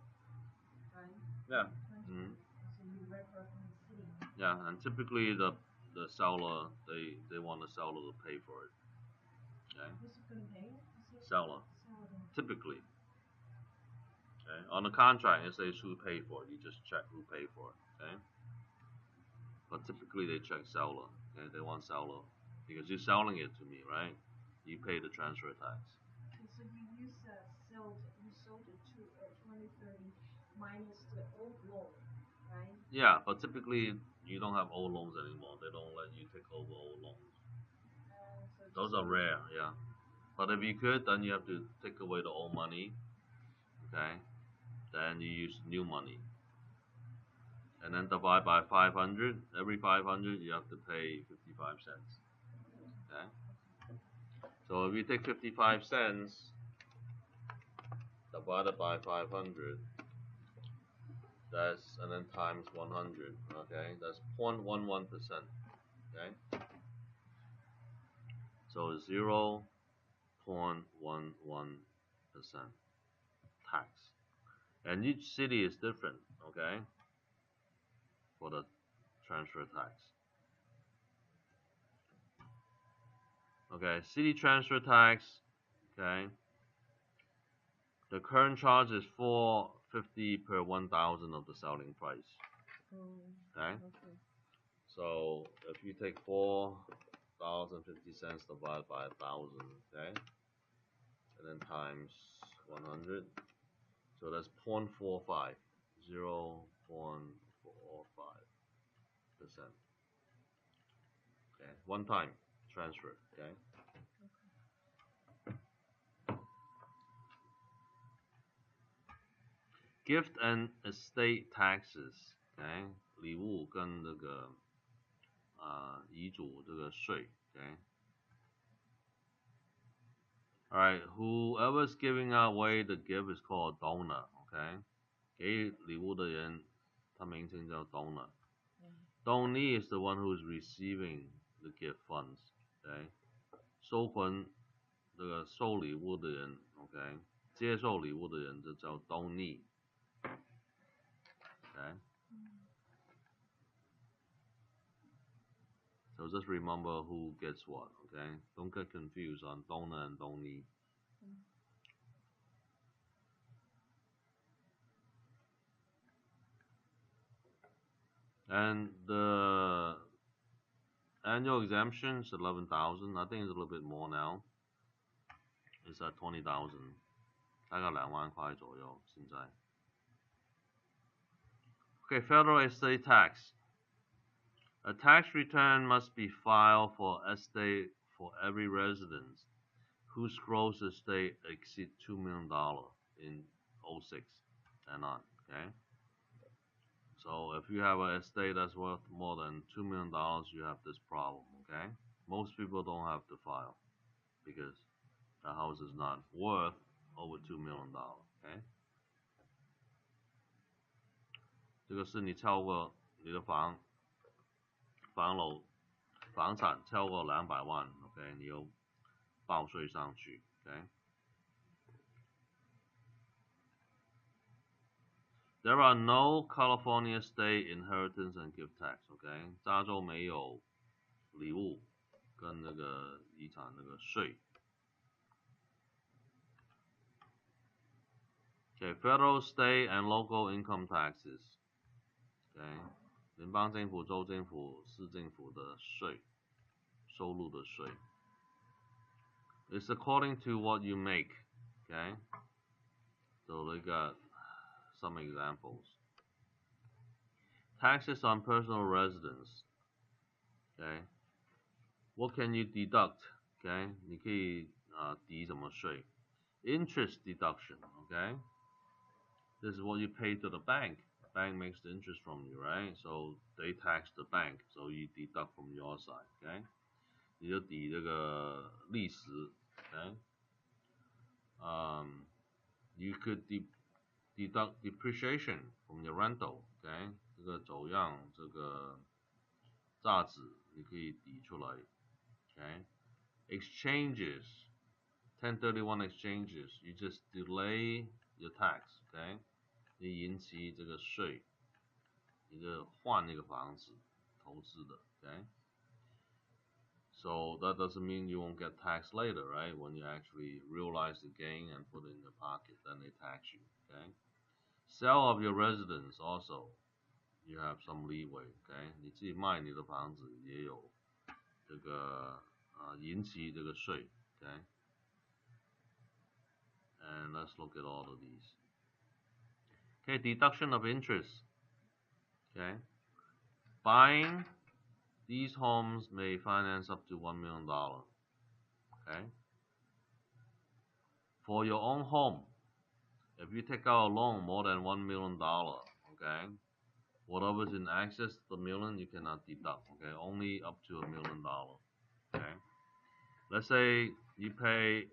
right? Yeah. Mm-hmm. So you record from the city. Yeah, and typically the seller they want the seller to pay for it. Okay. Who's gonna pay it? Seller. Typically. Okay. On the contract it says who paid for it. You just check who paid for it. Okay. But typically they check seller. Okay. They want seller because you're selling it to me, right? You pay the transfer tax. Okay, so you sold it to 2030 minus the old loan, right? Yeah, but typically you don't have old loans anymore. They don't let you take over old loans. So those are rare, yeah. But if you could, then you have to take away the old money. Okay, then you use new money, and then divide by 500. Every 500 you have to pay 55 cents. Okay, so if you take 55 cents divided by 500, that's and then times 100. Okay, that's 0.11%. Okay, so 0.11% tax, and each city is different. Okay, for the transfer tax. Okay, city transfer tax. Okay, the current charge is $4.50 per 1,000 of the selling price. Okay. So if you take 4,050 cents divided by 1,000, okay, and then times 100, so that's 0.45, 0.45%. Okay, one time transfer. Okay. Gift and estate taxes. Okay， 礼物跟那个遗嘱这个税。Okay. Alright, whoever's giving away the gift is called a donor. Okay. 给礼物的人，他名称叫 donor. Donee is the one who is receiving the gift funds. Okay. 收款这个收礼物的人 ，OK， 接受礼物的人就叫 donee。Okay. So just remember who gets what. Okay. Don't get confused on donor and donee. And the annual exemption is 11,000. I think it's a little bit more now. It's at 20,000. 大概2万块左右现在。Okay, federal estate tax. A tax return must be filed for estate for every resident whose gross estate exceeds $2 million in 06 and on. Okay. So if you have an estate that's worth more than $2 million, you have this problem. Okay. Most people don't have to file because the house is not worth over $2 million. Okay. 这个是你超过你的房产超过200万 ，OK， 你又报税上去 ，OK。There are no California state inheritance and gift tax, OK， 加州没有礼物跟那个遗产那个税。Okay, federal, state, and local income taxes. OK， 联邦政府、州政府、市政府的税，收入的税。It's according to what you make. Okay, so we got some examples. Taxes on personal residence. Okay, what can you deduct? Okay, 你可以抵什么税？ Interest deduction. Okay, this is what you pay to the bank. Bank makes the interest from you, right? So they tax the bank, so you deduct from your side, okay? 你就抵这个利息 ，okay? You could deduct depreciation from your rental, okay? 这个走样，这个价值你可以抵出来 ，okay? Exchanges, 1031 exchanges, you just delay your tax, okay? 你延期这个税，你就换那个房子投资的 ，okay? So that doesn't mean you won't get taxed later, right? When you actually realize the gain and put it in your pocket, then they tax you, okay? Sale of your residence also, you have some leeway, okay? 你自己卖你的房子也有这个延期这个税 ，okay? And let's look at all of these. Okay, deduction of interest. Okay, buying these homes may finance up to $1 million. Okay, for your own home, if you take out a loan more than $1 million, okay, whatever's in excess of the million you cannot deduct. Okay, only up to $1 million. Okay, let's say you pay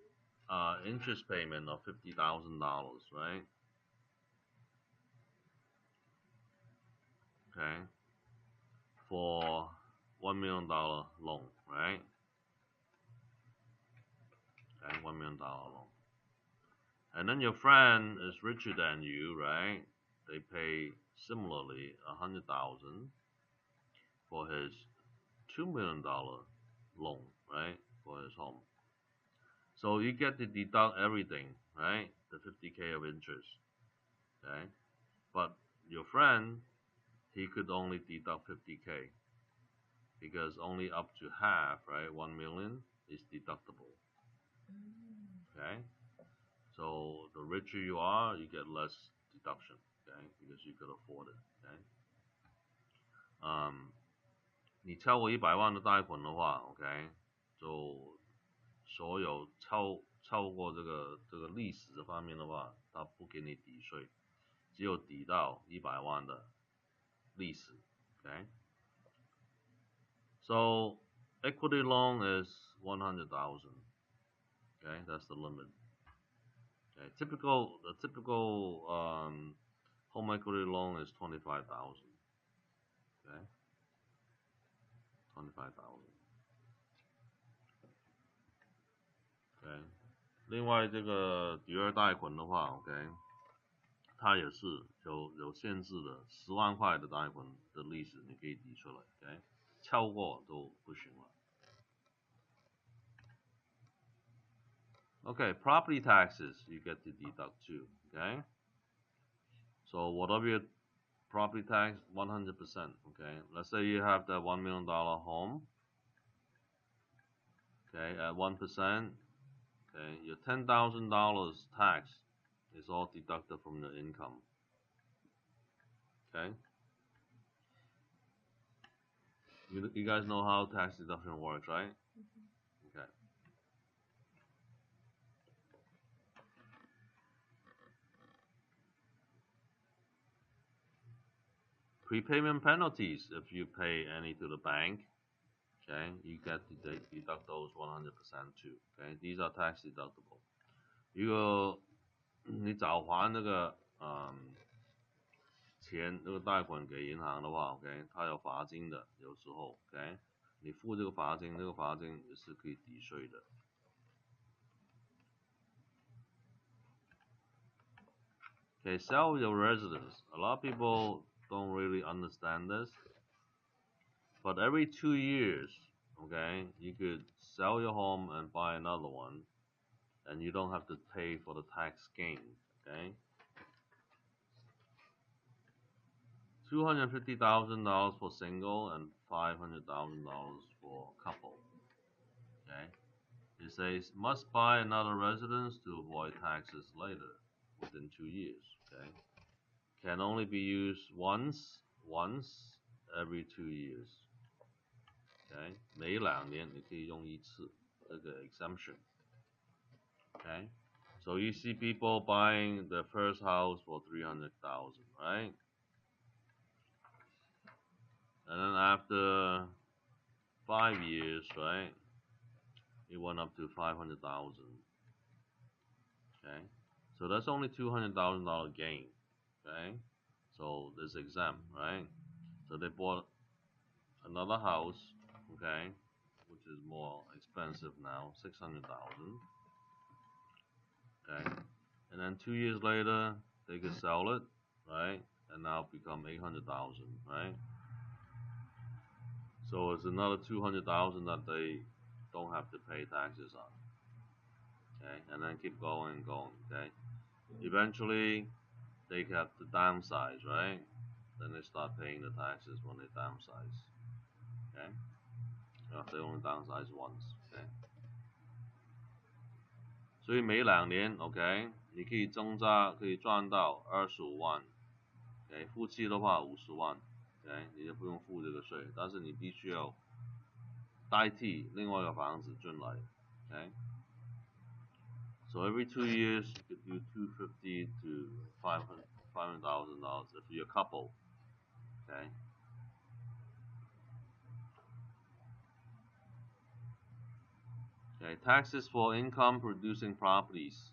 interest payment of $50,000, right? Okay, for $1 million loan, right? Okay, $1 million loan. And then your friend is richer than you, right? They pay similarly $100,000 for his $2 million loan, right? For his home. So you get to deduct everything, right? The $50K of interest, okay? But your friend, he could only deduct $50K because only up to half, right? 1 million is deductible, okay? So the richer you are, you get less deduction, okay? Because you could afford it, okay? 你超过100万的贷款的话 ，OK， 就所有超过这个历史这方面的话，它不给你抵税，只有抵到100万的历史 ，OK。So equity loan is 100,000. Okay, that's the limit. Okay, the typical home equity loan is 25,000. Okay, 25,000. Okay， 另外这个第二贷款的话 ，OK， 它也是有限制的，10万块的贷款的利息你可以抵出来 ，OK， 超过都不行了。Okay, property taxes you get to deduct too, okay? So whatever your property tax, 100%, okay? Let's say you have that $1 million home, okay, at 1%, okay, your $10,000 tax is all deducted from your income, okay? You guys know how tax deduction works, right? Okay. Prepayment penalties, if you pay any to the bank, okay, you get to deduct those 100% too, okay? These are tax deductible. 如果你早还那个钱那个贷款给银行的话 ，OK， 它有罚金的，有时候 ，OK， 你付这个罚金，这个罚金也是可以抵税的。Okay, sell your residence. A lot of people don't really understand this, but every 2 years, okay, you could sell your home and buy another one, and you don't have to pay for the tax gain, okay? $250,000 for single and $500,000 for couple. Okay, it says must buy another residence to avoid taxes later within 2 years. Okay, can only be used once every 2 years. Okay, 每2年你可以用一次这个 exemption. Okay, So you see people buying their first house for $300,000, right? And then after 5 years, right, it went up to $500,000. Okay, so that's only $200,000 gain. Okay, so it's exempt, right? So they bought another house, okay, which is more expensive now, $600,000. Okay, and then 2 years later they could sell it, right, and now become $800,000, right? So it's another $200,000 that they don't have to pay taxes on. Okay, and then keep going and going. Okay, eventually they have to downsize, right? Then they start paying the taxes when they downsize. Okay, they only downsize once. Okay, 所以每2年 ，OK， 你可以增加，可以赚到25万。OK， 夫妻的话50万。OK， 你就不用付这个税，但是你必须要代替另外一个房子进来。OK。So every 2 years you could do $250,000 to $500,000 if you're a couple. Okay. Okay. Taxes for income producing properties.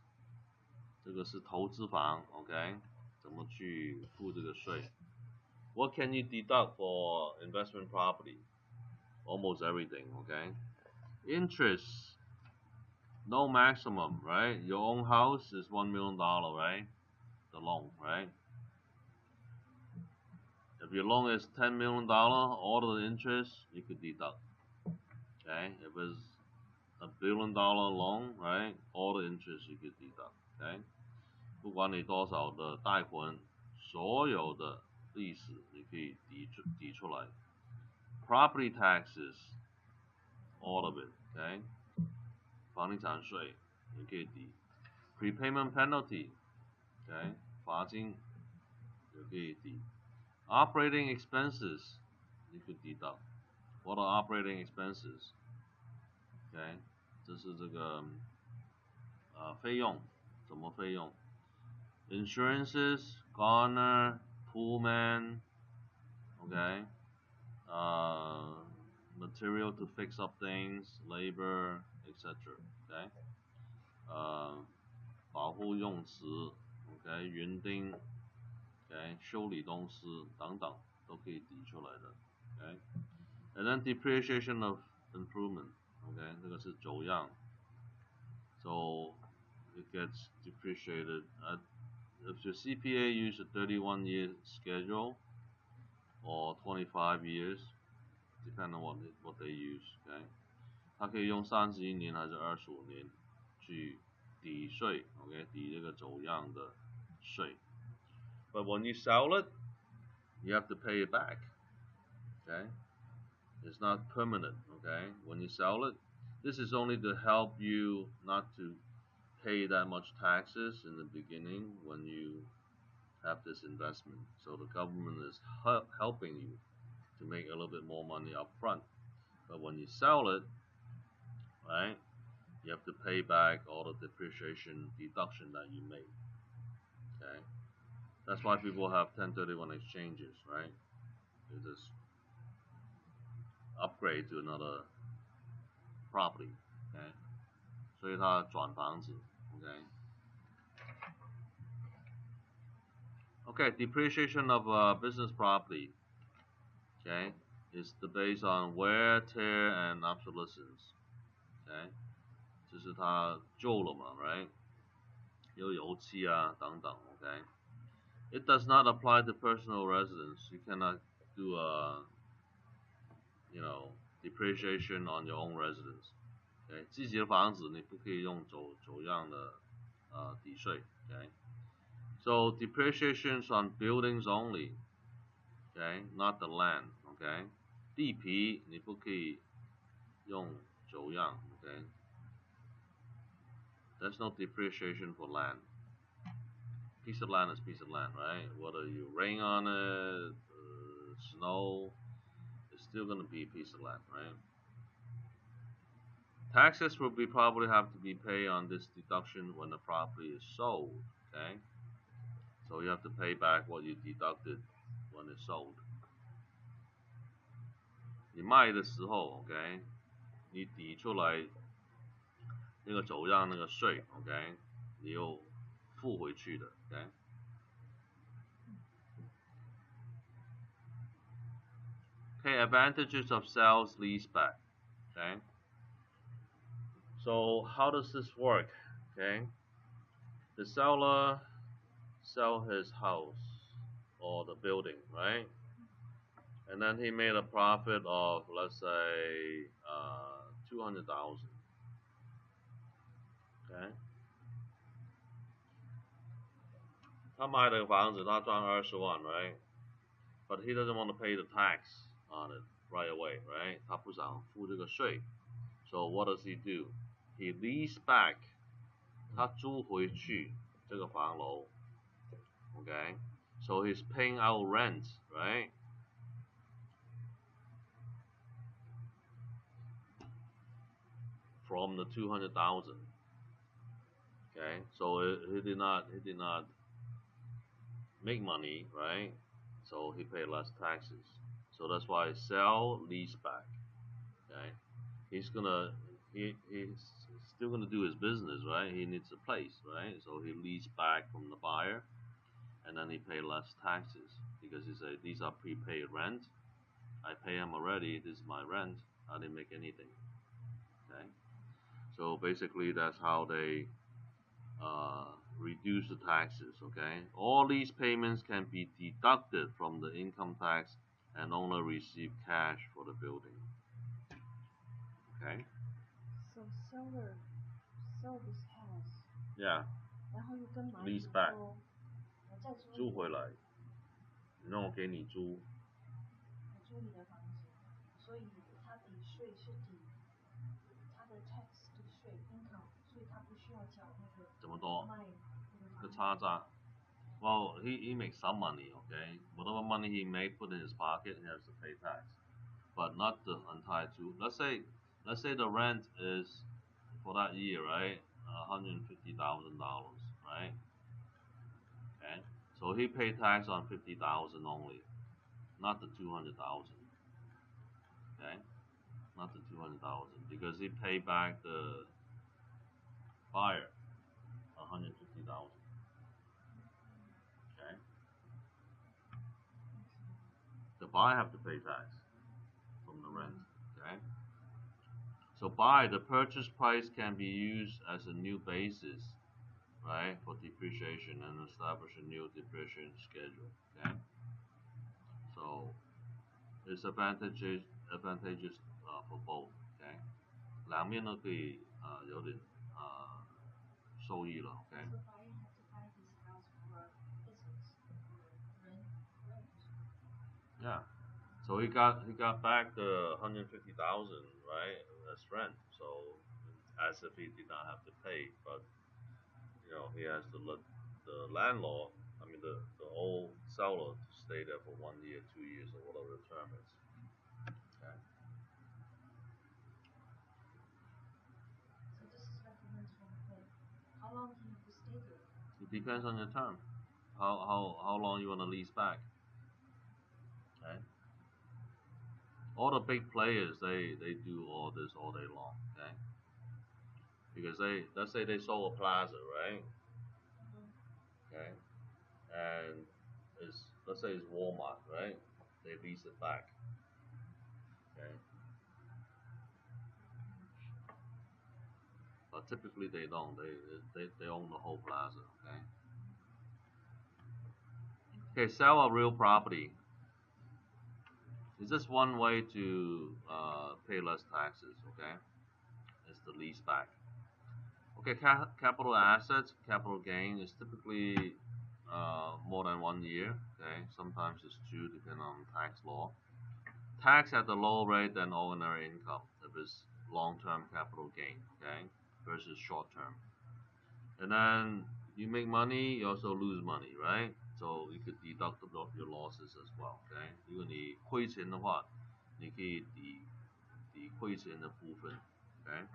这个是投资房 ，OK？ 怎么去付这个税 ？What can you deduct for investment property? Almost everything, okay? Interest. No maximum, right? Your own house is $1 million, right? The loan, right? If your loan is $10 million, all of the interest you could deduct. Okay? If it's $1 billion loan, right? All the interest you could deduct. Okay? 不管你多少的贷款，所有的利息你可以抵出来。Property taxes, all of it. Okay? 房地产税你可以抵。Prepayment penalty, okay? 罚金也可以抵。Operating expenses, you could deduct. What are operating expenses? Okay, 这是这个费用，什么费用 ？Insurances, gardener, poolman, okay, material to fix up things, labor, etc. Okay, 保护用词 ，OK， 园丁 ，OK， 修理公司等等都可以抵出来的 ，OK。And then depreciation of improvement, okay， 这个是走样 ，so it gets depreciated. If your CPA use a 31-year schedule or 25 years, depending on what they use, okay， 它可以用31年还是25年去抵税 ，OK， 抵这个走样的税。But when you sell it, you have to pay it back, okay? It's not permanent, okay? When you sell it, this is only to help you not to pay that much taxes in the beginning when you have this investment. So the government is helping you to make a little bit more money up front. But when you sell it, right, you have to pay back all the depreciation deduction that you made. Okay? That's why people have 1031 exchanges, right? You just upgrade to another property, okay? 所以它转房子 okay? Okay, depreciation of business property, okay, is based on wear, tear, and obsolescence, okay? 就是它旧了嘛 right? 有油漆啊等等 okay? It does not apply to personal residence. You cannot do a, depreciation on your own residence. Okay? 自己的房子你不可以用走样的抵税 okay? So depreciations on buildings only, okay, not the land, okay. 地皮你不可以用走样 okay. There's no depreciation for land. Piece of land is piece of land, right? Whether you rain on it, snow, it's still gonna be a piece of land, right? Taxes will be probably have to be paid on this deduction when the property is sold. Okay, so you have to pay back what you deducted when it's sold. 你卖的时候 ，OK， 你抵出来那个走让那个税 ，OK， 你又付回去的 ，OK。Okay, advantages of sales leaseback. Okay. So how does this work? Okay. The seller sell his house or the building, right? And then he made a profit of, let's say, 200,000. Okay. 他买了房子，他赚20万 right? But he doesn't want to pay the tax on it right away, right? 他不想付这个税。So what does he do? He lease back. 他租回去这个房楼。Okay? So he's paying out rent, right? From the 200,000. Okay? So he did not make money, right? So he paid less taxes. So that's why sell lease back. Okay? He's still gonna do his business, right? He needs a place, right? So he lease back from the buyer, and then he pay less taxes because he said these are prepaid rent. I pay him already. This is my rent. I didn't make anything. Okay. So basically, that's how they reduce the taxes. Okay. All these payments can be deducted from the income tax, and owner receive cash for the building. Okay. So seller sell this house. Yeah. 然后又跟买主 Lease back. 说，我再租租回来，让我给你租。我租你的房子，所以他抵税是抵他的 tax 抵税 income， 所以他不需要缴那个这么多？卖那个个差价。Well, he makes some money, okay? Whatever money he may put in his pocket, he has to pay tax, but not the entire two. Let's say the rent is for that year, right? $150,000, right? Okay, so he paid tax on 50,000 only, not the 200,000. Okay, not the 200,000 because he paid back the buyer 150,000. Okay. The buyer have to pay tax from the rent. Okay. So buy the purchase price can be used as a new basis, right, for depreciation and establish a new depreciation schedule. Okay. So it's advantageous for both. Okay. 两面都可以有点受益了。Okay. So buyer had to buy this house for business, rent. Yeah. So he got back the 150,000, right, as rent. So as if he did not have to pay, but he has to let the landlord, I mean the old seller, to stay there for 1 year, 2 years, or whatever the term is. Okay. So this is recommended from him. How long do you have to stay there? It depends on your term. How long you want to lease back. Okay. All the big players they do all this all day long. Okay. Because let's say they sold a plaza, right? Okay. And let's say it's Walmart, right? They lease it back. Okay. But typically they don't. They own the whole plaza. Okay. Okay. Sell a real property. It's just one way to pay less taxes. Okay. It's the lease back. Okay. Capital assets, capital gain is typically more than 1 year. Okay. Sometimes it's 2, depending on tax law. Tax at the lower rate than ordinary income if it's long-term capital gain. Okay. Versus short-term. And then you make money, you also lose money, right? So you could deduct your losses as well. Okay. 如果你亏钱的话，你可以抵亏钱的部分。Okay.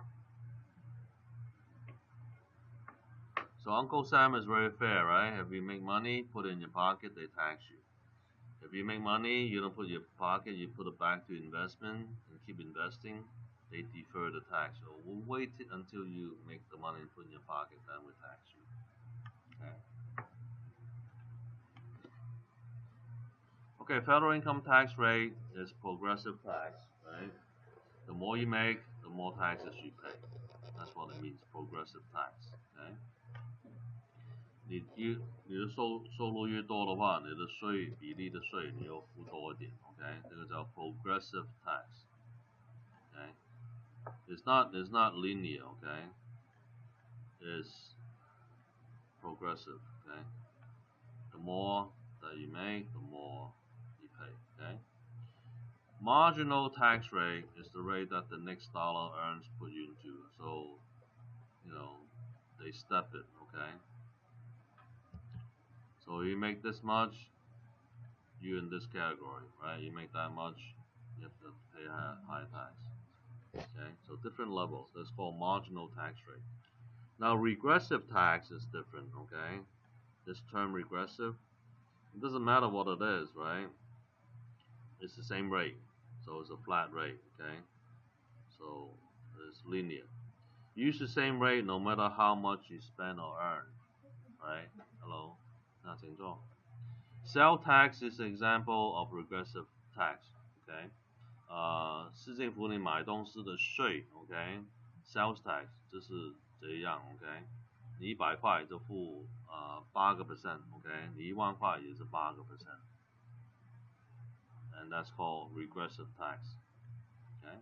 So Uncle Sam is very fair, right? If you make money, put it in your pocket, they tax you. If you make money, you don't put it in your pocket, you put it back to investment and keep investing, they defer the tax. So we'll wait until you make the money and put it in your pocket, then we tax you. Okay, federal income tax rate is progressive tax, right? The more you make, the more taxes you pay. That's what it means, progressive tax. Okay? 你的收入越多的话，你的税比例的税你要付多一点。OK， 这个叫 progressive tax。OK， it's not linear. OK， it's progressive. OK， the more that you make, the more you pay. OK. Marginal tax rate is the rate that the next dollar earns put you into. So, they step it, okay? So you make this much, you're in this category, right? You make that much, you have to pay a high tax. Okay, so different levels. That's called marginal tax rate. Now regressive tax is different, okay? This term regressive, it doesn't matter what it is, right? It's the same rate. So it's a flat rate, okay? So it's linear. Use the same rate no matter how much you spend or earn, right? Hello? 那请坐. Sales tax is an example of regressive tax, okay? 市政府你买东西的税 ，OK? Sales tax 就是这样 ，OK? 你100块就付8%, OK? 你1万块也是8%. And that's called regressive tax, okay?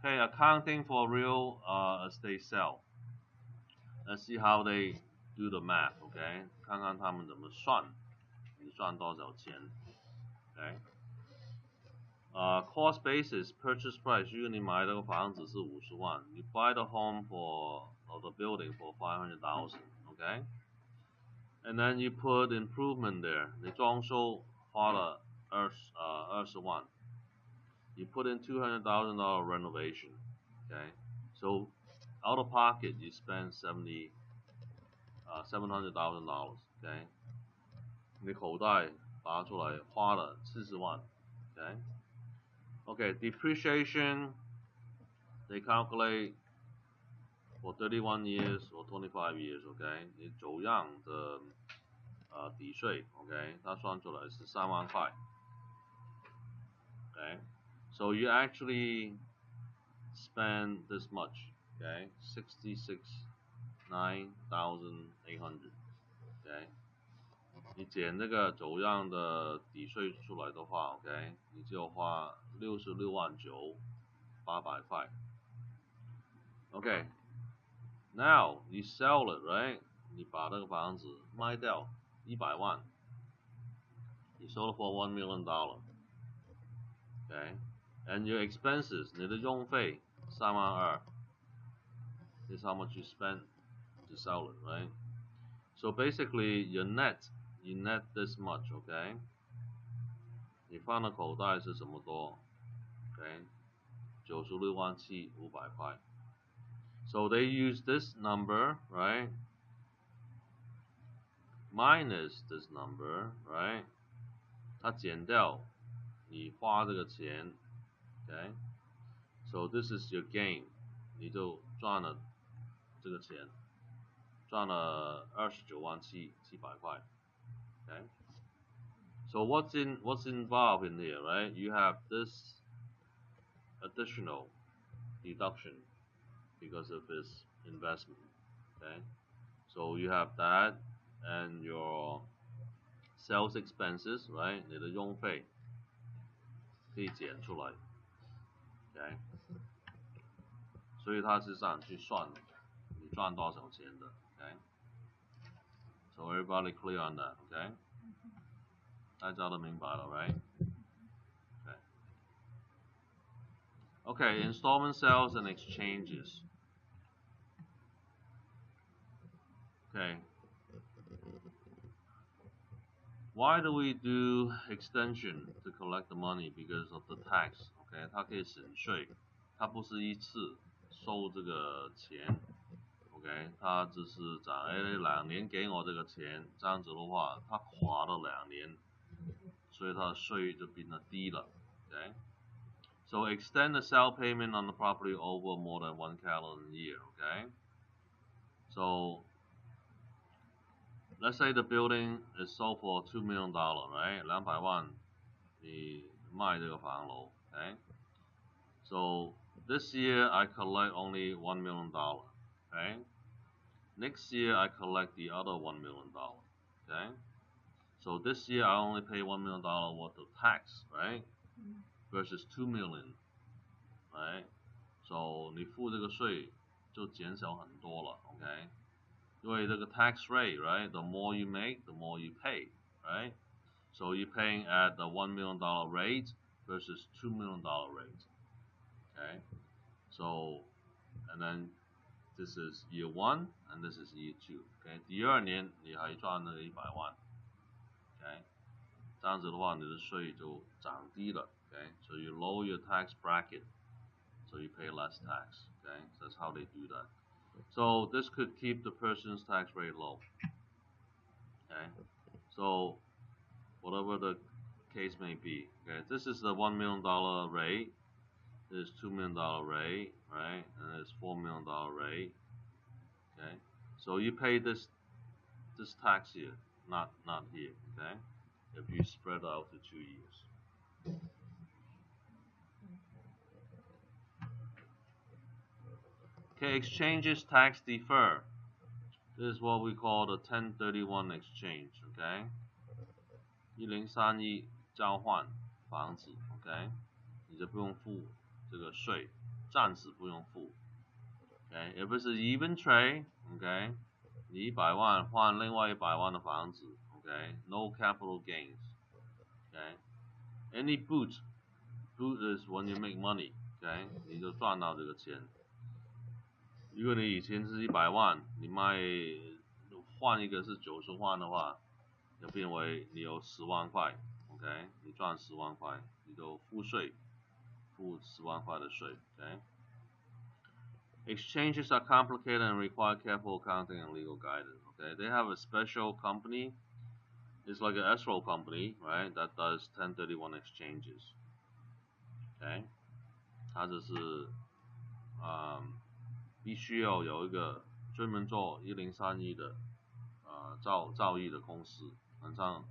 Okay, accounting for real estate sale. Let's see how they do the math, okay? 看看他们怎么算，你赚多少钱 ，okay? Cost basis, purchase price. 如果你买这个房子是50万 ，you buy the home or the building for 500,000, okay? And then you put improvement there. 你装修花了20万 ，you put in $200,000 renovation, okay? So out of pocket you spend $700,000, okay? 你口袋拔出来花了40万 ，okay? Okay, depreciation, they calculate for 31 years or 25 years, okay? 你走样的抵税 ，okay? 它算出来是3万块 ，okay? So you actually spend this much, okay? 66,9,800, okay? 你减那个走样的抵税出来的话 ，OK， 你就花66.9万800块。OK， now you sell it, right？ 你把那个房子卖掉100万，你 sold it for $1 million, okay? And your expenses, 你的用费3万2 is how much you spent to sell it, right? So basically, you net this much, okay? 你放的口袋是这么多 ，okay? 96.7万500块。So they use this number, right? Minus this number, right? 它减掉你花这个钱 ，okay? So this is your gain， 你就赚了这个钱，赚了29.7万块 ，okay? So what's involved in here, right? You have this additional deduction because of this investment, okay? So you have that and your sales expenses, right? 你的用费可以减出来 ，okay? 所以它是这样去算你赚多少钱的 ，okay? So everybody clear on that, okay? 大家都明白了 ，right? Okay, installment sales and exchanges. Okay. Why do we do extension to collect the money? Because of the tax. Okay, 它可以省税，它不是一次收这个钱 ，OK， 他只是讲2年给我这个钱，这样子的话，他花了2年，所以他的税就变得低了 ，OK。So extend the sale payment on the property over more than 1 calendar year, okay? So let's say the building is sold for $2 million, right? 200万，你卖这个房楼 ，okay? So this year I collect only $1 million, okay? Next year I collect the other $1 million, okay? So this year I only pay $1 million worth of tax, right? Versus $2 million, right? So 你付这个税就减少很多了 ，OK？ 因为这个 tax rate, right? The more you make, the more you pay, right? So you're paying at the $1 million rate versus $2 million rate, okay? So, and then this is year 1 and this is year 2, okay? 第2年你还赚那个100万 ，okay? 这样子的话，你的税就涨低了 ，okay? So you lower your tax bracket, so you pay less tax, okay? So that's how they do that. So this could keep the person's tax rate low, okay? So whatever the case may be, okay? This is the $1 million rate, this is $2 million rate, right? And this $4 million rate, okay? So you pay this tax here, not here, okay? If you spread out to 2 years. Okay, exchanges tax defer. This is what we call the 1031 exchange, okay? 1031交换房子 ，OK？ 你就不用付这个税，暂时不用付 ，OK？ If it's an even trade, OK？ 你100万换另外100万的房子 ，OK？No capital gains, OK？Any boot is when you make money, OK？ 你就赚到这个钱。如果你以前是100万，你卖换一个是90万的话，就变为你有10万块。OK， 你赚10万块，你就付税，付10万块的税。OK。Exchanges are complicated and require careful accounting and legal guidance. Okay, they have a special company. It's like an escrow company, right? That does 1031 exchanges. Okay， 它就是必须要有一个专门做1031的造诣的公司，很像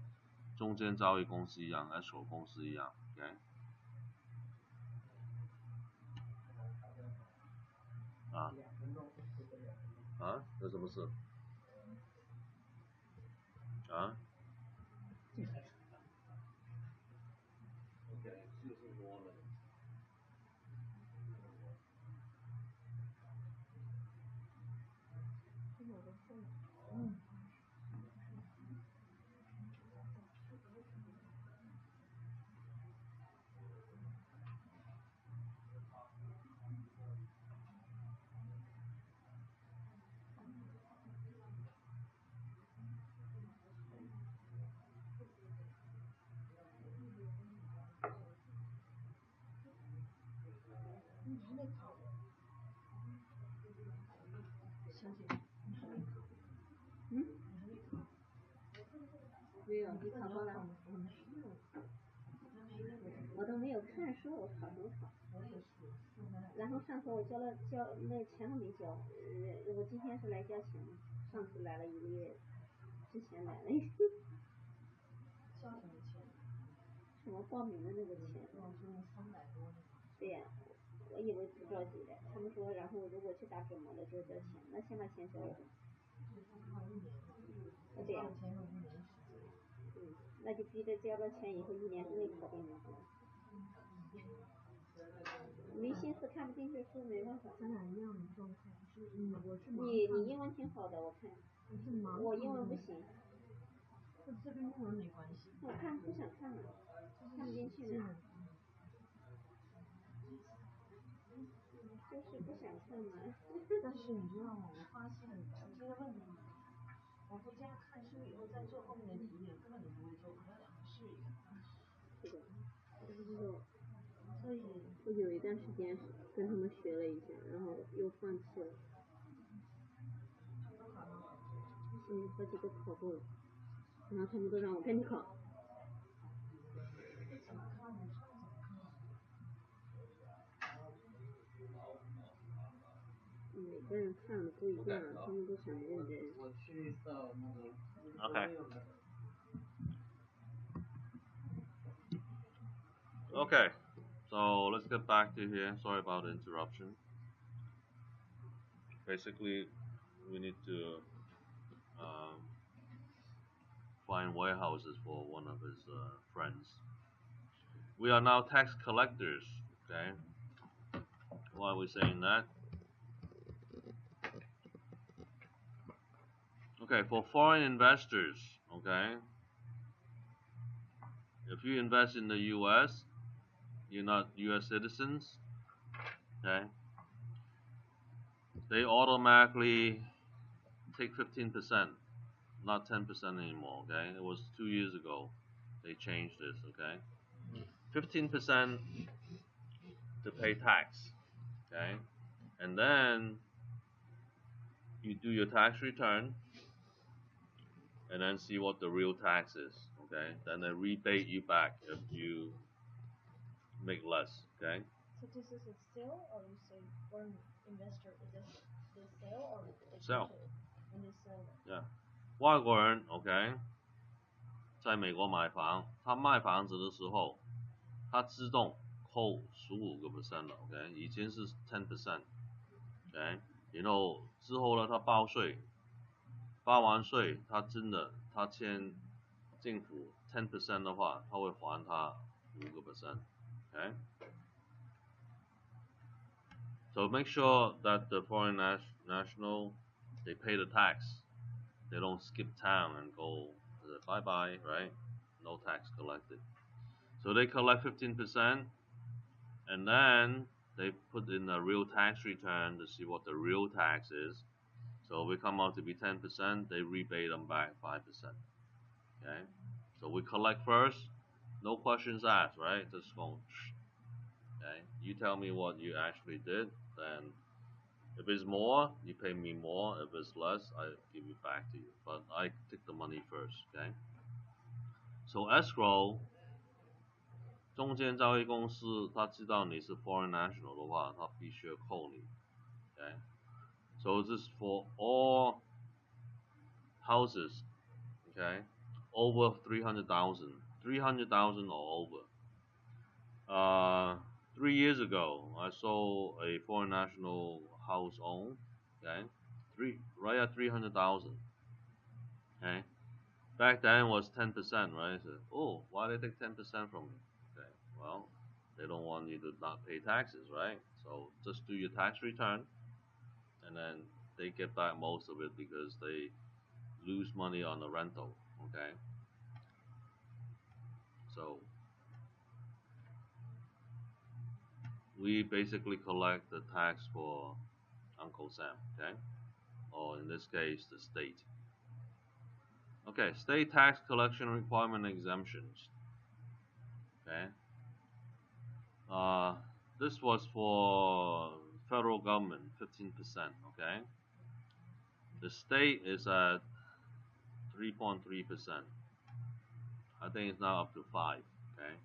中间交易公司一样 ，escrow 公司一样 ，OK？ 有什么事？就是多了。你还没考？小姐，你还没考？你还没考？没有，你考过了？我没有，我都没有看书，我考什么考？我也是。然后上次我交那钱都没交，我今天是来交钱的，上次来了1个月，之前来了。交什么钱？什么报名的那个钱？我说300多。对呀，我以为不着急的，他们说，然后如果去打折磨了就交钱，那先把钱交了。对呀。那就逼着交了钱以后1年之内考定了。没心思看不进去书，没办法。咱俩一样的状态，我是你英文挺好的，我看。我英文不行。这跟英文没关系。我看不想看了，看不进去呢。就是不想看嘛。但是你知道吗？我发现出现的问题，我回家看书以后再做后面的题，根本就不会做，我要两个试一个。是的，就是这种。所以我有一段时间跟他们学了一下，然后又放弃了。都考了。好几个考过了，然后他们都让我赶紧考。怎么看呢？这怎么看？每个人看的不一样，他们都很认真。我去到那个。Okay. Okay, so let's get back to here. Sorry about the interruption. Basically, we need to find warehouses for one of his friends. We are now tax collectors, okay? Why are we saying that? Okay, for foreign investors, okay? If you invest in the US, you're not US citizens, okay? They automatically take 15%, not 10% anymore, okay? It was 2 years ago they changed this, okay? 15% to pay tax, okay? And then you do your tax return and then see what the real tax is, okay? Then they rebate you back if you make less, okay? So this is a sale, or you say foreign investor is this they sell or they Sell. purchase when they sell them? Yeah. 外国人 OK 在美国买房，他卖房子的时候，他自动扣15%了 OK 以前是 10% OK 然后之后呢他报税，报完税他真的他欠政府 10% 的话，他会还他5% OK So make sure that the foreign national they pay the tax. They don't skip town and go bye bye, right? No tax collected. So they collect 15%, and then they put in a real tax return to see what the real tax is. So if we come out to be 10%, they rebate them back 5%. Okay? So we collect first, no questions asked, right? Just go. Okay? You tell me what you actually did, then if it's more, you pay me more. If it's less, I give it back to you. But I take the money first, okay? So escrow 中间交易公司他知道你是 foreign national 的话，他必须要扣你 okay? So this is for all houses, okay? Over 300,000 or over. 3 years ago, I saw a foreign national house owned, okay? Right at 300,000. Okay? Back then it was 10%, right? So, oh, why they take 10% from me? Okay, well, they don't want you to not pay taxes, right? So just do your tax return, and then they get back most of it because they lose money on the rental, okay? So we basically collect the tax for Uncle Sam, okay? Or in this case, the state. Okay, state tax collection requirement exemptions. Okay. This was for federal government, 15%. Okay. The state is at 3.3%. I think it's now up to 5. Okay.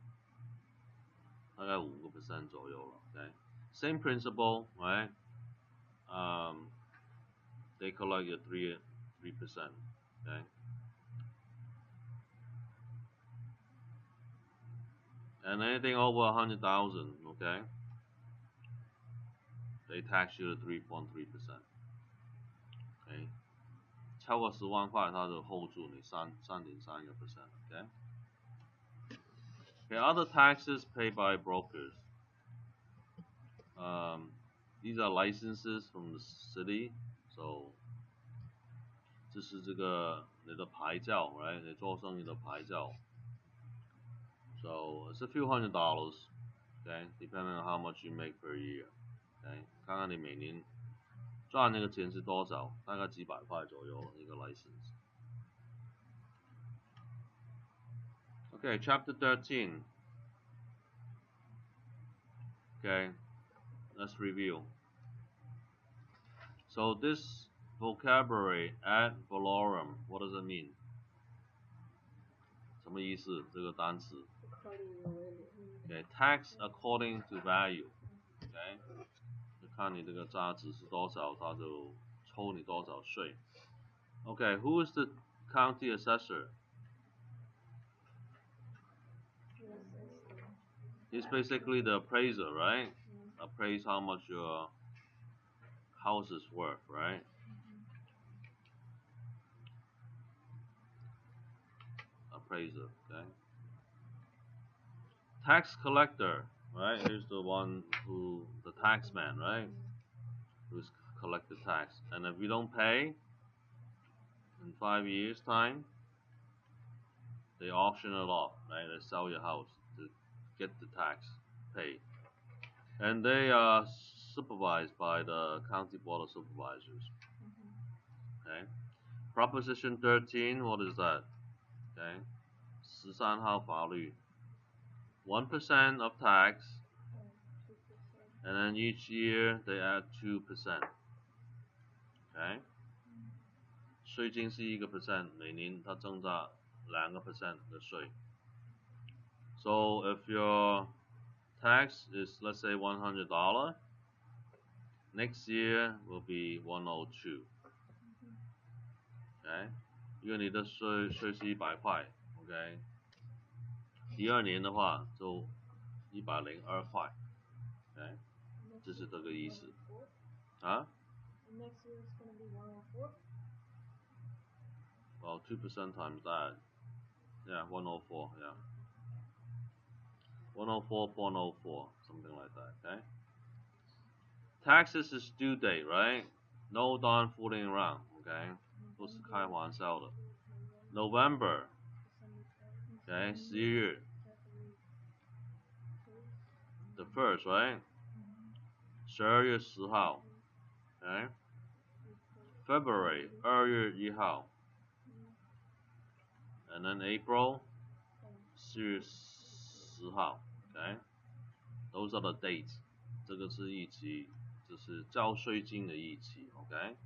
大概5% 左右了 Okay. Same principle, right? They collect your 3%. Okay. And anything over 100,000, okay, they tax you at 3.3%. Okay. 超过10万块，它就 hold 住你3.3%. Okay. Okay. Other taxes paid by brokers. These are licenses from the city. So 这是这个你的牌照 right? 你做生意的牌照 So it's a few $100s, okay? Depending on how much you make per year, okay? 看看你每年赚那个钱是多少，大概几百块左右一个 license. Okay, chapter 13. Okay, let's review. So this vocabulary ad valorem, what does it mean? 什么意思？这个单词 ？Okay, tax according to value. Okay, 就看你这个价值是多少，它就抽你多少税。Okay, who is the county assessor? He's basically the appraiser, right? Appraise how much your house is worth, right? Appraiser, okay? Tax collector, right? Here's the one who, the tax man, right? Who's collect the tax. And if you don't pay in 5 years' time, they auction it off, right? They sell your house to get the tax paid. And they are supervised by the county board of supervisors. Okay. Proposition 13, what is that? Okay. 13号法律 1% of tax, and then each year they add 2%. Okay. 税金是1%，每年它增加2%的税。So if your tax is, let's say, $100, next year will be 102. Okay. 因为你的税是100块 ，OK。第二年的话就102块 ，OK， 这是这个意思。啊 Next year is going to be 104. Well, 2% times that, yeah, 104, yeah, 104.04, something like that. Okay. Taxes is due date, right? No darn fooling around. Okay. 都是开玩笑的。November, okay, 11月 the first, right? 12月10号 okay? February 2月1号 and then April 4月10号 okay? Those are the dates. 这个是日期，这是交税金的日期 okay?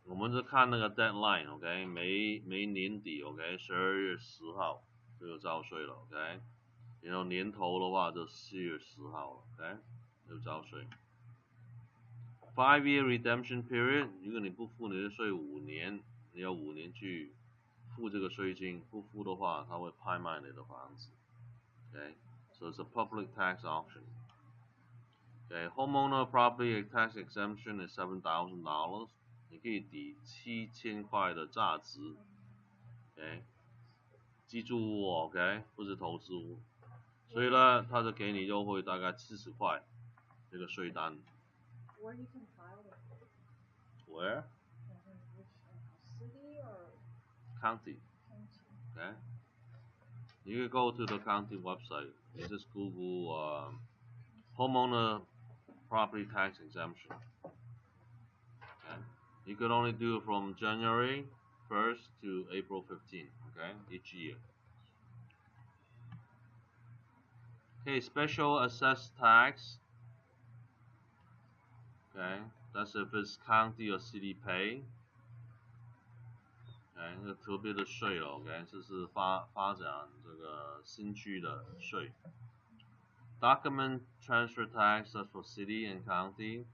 我们是看那个 deadline, okay? 每年底 okay? 12月10号就有交税了 okay? 然后年头的话就4月10号了 okay? 就交税。5-year redemption period， 如果你不付你的税5年，你要5年去付这个税金，不付的话，他会拍卖你的房子。Okay, so it's a public tax auction. Okay, homeowner property tax exemption is $7,000， 你可以抵7000块的价值。Okay， 自住屋 ，OK， 不是投资屋，所以呢，他就给你优惠大概70块这个税单。Where you can file it? Where? Which city or County. county? Okay. You can go to the county website. You just Google homeowner property tax exemption. Okay. You could only do it from January 1st to April 15th. Okay, each year. Okay, special assessed tax. Okay, that's if it's county or city pay. Okay, 那个特别的税了 ，OK， 这是发展这个新区的税。Document transfer tax, that's for city and county.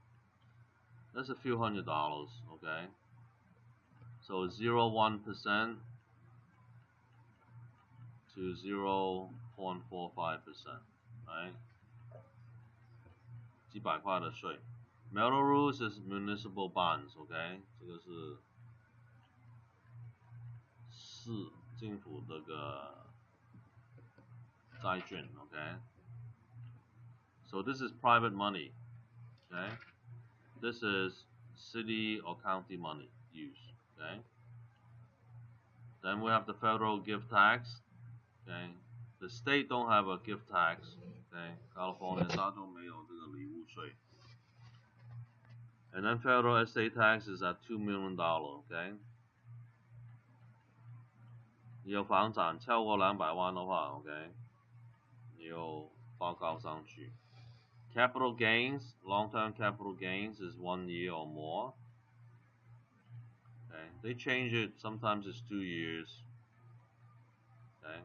That's a few $100s, okay. So 0.1% to 0.45%, right? 几百块的税。Mello Roos is Municipal Bonds, okay. 这个是市政府这个债券 ，okay? So this is private money, okay? This is city or county money used, okay? Then we have the federal gift tax, okay? The state don't have a gift tax, okay? California 它都没有这个礼物税。And then federal estate tax is at $2 million, okay? 你有房产超过200万的话 ，OK， 你有报告上去。Capital gains, long-term capital gains is 1 year or more. Okay, they change it. Sometimes it's 2 years. Okay.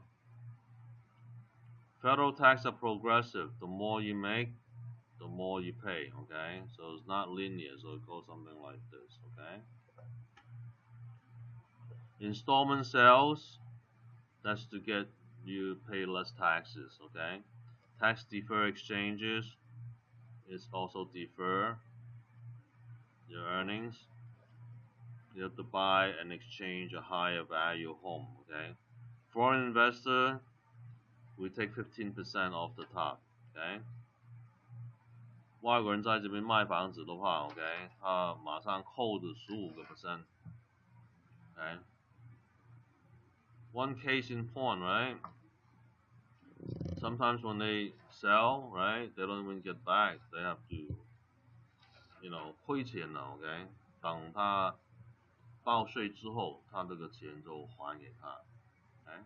Federal tax are progressive. The more you make, the more you pay. Okay, so it's not linear. So it goes something like this. Okay. Installment sales, that's to get you pay less taxes. Okay. Tax defer exchanges is also defer your earnings. You have to buy and exchange a higher value home. Okay. Foreign investor, we take 15% off the top. Okay. 外国人在这边卖房子的话 ，OK， 他马上扣的15%。Okay. One case in point, right? Sometimes when they sell, right, they don't even get back. They have to, 亏钱了 ，OK。等他报税之后，他这个钱就还给他。Okay.